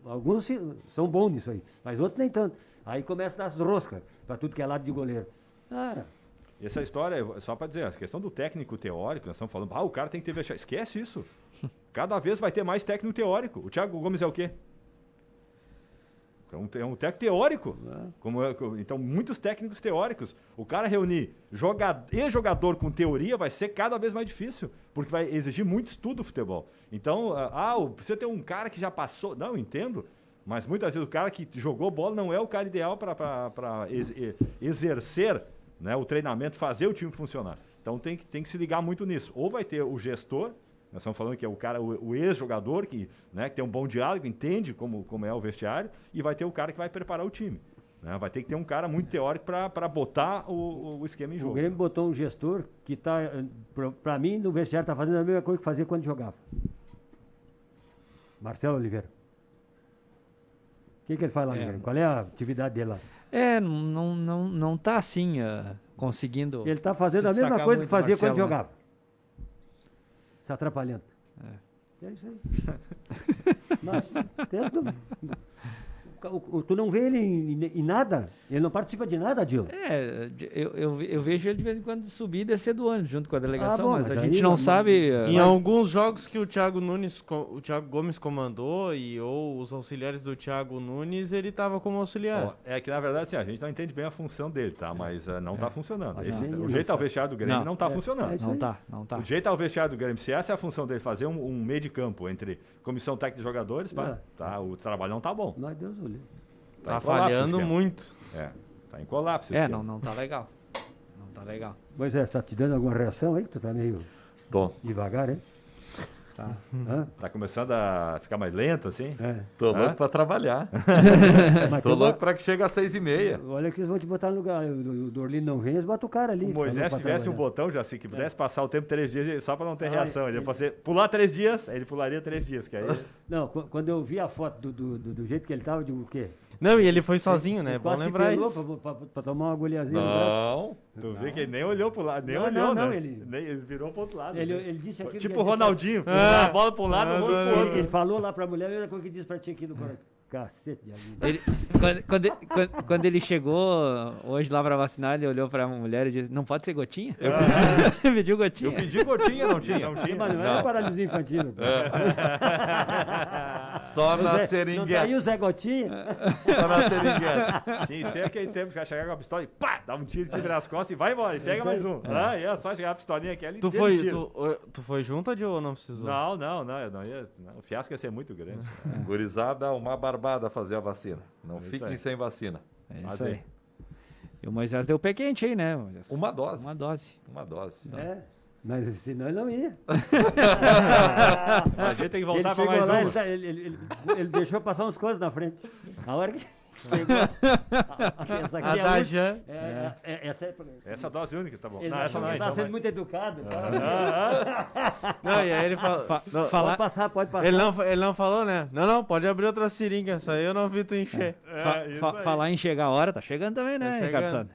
Speaker 19: Alguns são bons nisso aí, mas outros nem tanto. Aí começa a dar as roscas pra tudo que é lado de goleiro.
Speaker 20: E essa história, só para dizer, a questão do técnico teórico, nós estamos falando, o cara tem que ter vestiário. Esquece isso. Cada vez vai ter mais técnico teórico. O Thiago Gomes é o quê? É um técnico teórico. Então, muitos técnicos teóricos. O cara reunir jogador com teoria vai ser cada vez mais difícil, porque vai exigir muito estudo do futebol. Então, precisa ter um cara que já passou. Não, eu entendo. Mas muitas vezes o cara que jogou bola não é o cara ideal para exercer, né, o treinamento, fazer o time funcionar. Então tem que se ligar muito nisso. Ou vai ter o gestor, nós estamos falando que é o cara, o ex-jogador, que tem um bom diálogo, entende como é o vestiário, e vai ter o cara que vai preparar o time. Né? Vai ter que ter um cara muito teórico para botar o esquema em jogo.
Speaker 19: O Grêmio botou um gestor que está, para mim, no vestiário está fazendo a mesma coisa que fazia quando jogava. Marcelo Oliveira. O que ele faz lá no Grêmio? Qual é a atividade dele lá?
Speaker 9: Não está assim conseguindo.
Speaker 19: Ele está fazendo a mesma coisa que fazia quando jogava. Se atrapalhando. É isso aí. Mas tu não vê ele em nada? Ele não participa de nada, Dil?
Speaker 9: Eu vejo ele de vez em quando subir e descer do ônibus junto com a delegação, mas a gente não sabe.
Speaker 10: Em alguns jogos que o Thiago Gomes comandou ou os auxiliares do Thiago Nunes, ele estava como auxiliar.
Speaker 20: É que na verdade assim, a gente não entende bem a função dele, tá? Mas não está funcionando. O jeito ao vestiário do Grêmio não está funcionando.
Speaker 9: Não tá.
Speaker 20: O jeito ao vestiário do Grêmio, se essa é a função dele, fazer um meio de campo entre comissão técnica de jogadores, o trabalho não está bom.
Speaker 19: Deus o livre.
Speaker 10: Tá falhando muito.
Speaker 20: Tá em colapso.
Speaker 9: Não tá legal. Não tá legal.
Speaker 19: Pois é, tá te dando alguma reação aí? Tu tá meio devagar, hein?
Speaker 20: Tá. Tá começando a ficar mais lento, assim?
Speaker 12: Tô louco pra trabalhar. Tô louco pra que chegue às 6h30.
Speaker 19: Olha que eles vão te botar no lugar. O Dorlino não vem, eles botam o cara ali.
Speaker 20: O Moisés, se tivesse um botão, já assim, que pudesse passar o tempo 3 dias, só pra não ter reação. Ele ia pular 3 dias, aí ele pularia 3 dias. Que aí...
Speaker 19: Não, quando eu vi a foto do jeito que ele tava, eu digo, o quê?
Speaker 10: Não, e ele foi sozinho, né? Bom lembrar isso.
Speaker 19: Pra tomar uma agulhazinha no
Speaker 12: braço.
Speaker 20: Tu vê que ele nem olhou pro lado, né? Ele virou pro outro lado.
Speaker 19: Ele disse aquilo.
Speaker 20: Tipo o Ronaldinho, a bola pra um lado, o rosto pro outro.
Speaker 19: Ele falou lá pra mulher, a mesma coisa que disse pra ti aqui no cacete de
Speaker 9: ele, quando ele chegou hoje lá pra vacinar, ele olhou pra mulher e disse, não pode ser gotinha? Pediu gotinha?
Speaker 12: Eu pedi gotinha, não tinha.
Speaker 19: Mas não era paralisia infantil.
Speaker 12: Só na seringuete.
Speaker 19: Não tem o Zé Gotinha?
Speaker 12: Só na seringuete.
Speaker 20: Tinha sempre aquele tempo que o cara chegava com a pistola e pá, dá um tiro nas costas e vai embora, e pega mais um. E é só chegar a pistolinha aqui ali.
Speaker 10: Tu foi junto ou não precisou?
Speaker 20: Não, eu não ia. O fiasco ia ser muito grande.
Speaker 12: Gurizada, uma barbada fazer a vacina. Não fiquem sem vacina.
Speaker 9: É isso aí. E o Moisés deu o pé quente aí, né?
Speaker 12: Uma dose.
Speaker 9: Uma dose.
Speaker 19: Mas senão ele não ia.
Speaker 20: A gente tem que voltar pra mais uma.
Speaker 19: Ele deixou passar umas coisas na frente. A hora que chegou essa aqui
Speaker 20: essa dose única, tá bom.
Speaker 19: Não, essa não. Ele tá sendo muito educado.
Speaker 10: Não, e aí ele falou...
Speaker 19: Pode passar.
Speaker 10: Ele não falou, né? Não, pode abrir outra seringa. Isso aí eu não vi tu encher.
Speaker 9: Falar em chegar a hora, tá chegando também, né, Ricardo Sandro?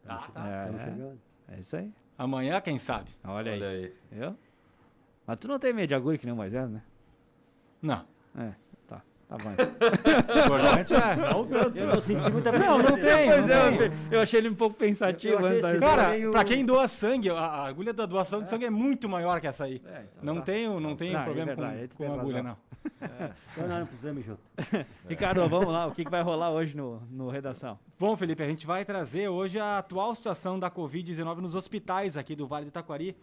Speaker 19: Estamos chegando.
Speaker 9: É isso aí.
Speaker 6: Amanhã, quem sabe?
Speaker 9: Olha aí. Viu? Mas tu não tem medo de agulha que nem o Moisés, né?
Speaker 6: Não.
Speaker 9: Tá bom.
Speaker 6: Importante
Speaker 20: não tanto.
Speaker 19: Eu não senti muita
Speaker 9: Não tem. Eu achei ele um pouco pensativo.
Speaker 6: Cara, pra quem doa sangue, a agulha da doação de sangue é muito maior que essa aí. Não tem problema com a agulha, não.
Speaker 19: Então nós não precisamos junto.
Speaker 9: Ricardo, vamos lá. O que vai rolar hoje no Redação?
Speaker 6: Bom, Felipe, a gente vai trazer hoje a atual situação da Covid-19 nos hospitais aqui do Vale do Taquari.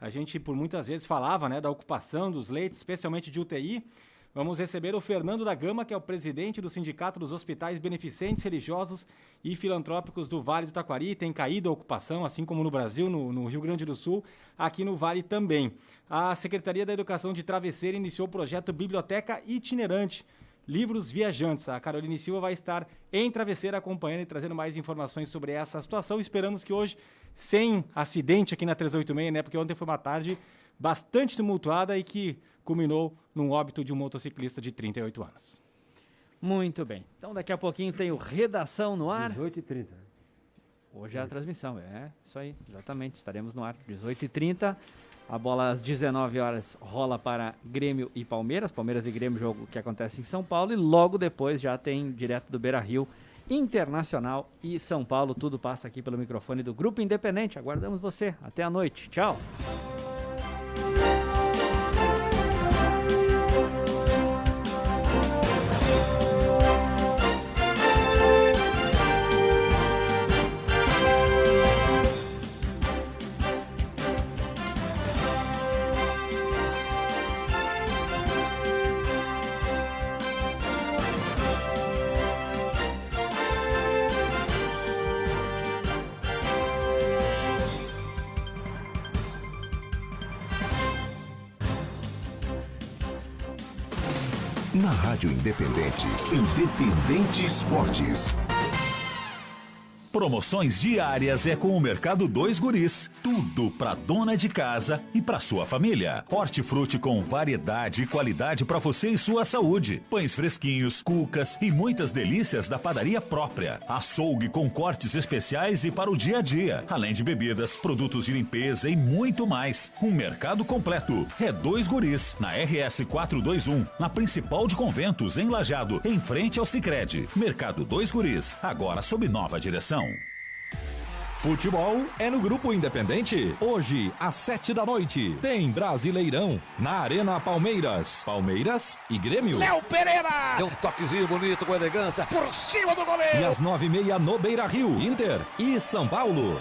Speaker 6: A gente, por muitas vezes, falava, né, da ocupação dos leitos, especialmente de UTI. Vamos receber o Fernando da Gama, que é o presidente do Sindicato dos Hospitais Beneficentes, Religiosos e Filantrópicos do Vale do Taquari. Tem caído a ocupação, assim como no Brasil, no Rio Grande do Sul, aqui no Vale também. A Secretaria da Educação de Travesseira iniciou o projeto Biblioteca Itinerante, Livros Viajantes. A Caroline Silva vai estar em Travesseira acompanhando e trazendo mais informações sobre essa situação. Esperamos que hoje, sem acidente aqui na 386, né? Porque ontem foi uma tarde bastante tumultuada e que culminou num óbito de um motociclista de 38 anos.
Speaker 9: Muito bem. Então daqui a pouquinho tem o Redação no ar.
Speaker 19: 18h30.
Speaker 9: Hoje é a transmissão, isso aí, exatamente. Estaremos no ar, 18h30. A bola às 19 horas rola para Grêmio e Palmeiras. Palmeiras e Grêmio, jogo que acontece em São Paulo. E logo depois já tem direto do Beira-Rio, Internacional e São Paulo. Tudo passa aqui pelo microfone do Grupo Independente. Aguardamos você. Até a noite. Tchau.
Speaker 8: Na Rádio Independente, Independente Esportes.
Speaker 4: Promoções diárias é com o Mercado 2 Guris. Tudo pra dona de casa e pra sua família. Hortifruti com variedade e qualidade pra você e sua saúde. Pães fresquinhos, cucas e muitas delícias da padaria própria. Açougue com cortes especiais e para o dia a dia. Além de bebidas, produtos de limpeza e muito mais. Um mercado completo. É 2 Guris, na RS 421, na principal de Conventos, em Lajeado, em frente ao Sicredi. Mercado 2 Guris, agora sob nova direção.
Speaker 1: Futebol é no Grupo Independente. Hoje, às 7h, tem Brasileirão na Arena Palmeiras. Palmeiras e Grêmio.
Speaker 5: Léo Pereira! Deu um toquezinho bonito com elegância por cima do goleiro.
Speaker 1: E às 9h30 no Beira-Rio, Inter e São Paulo.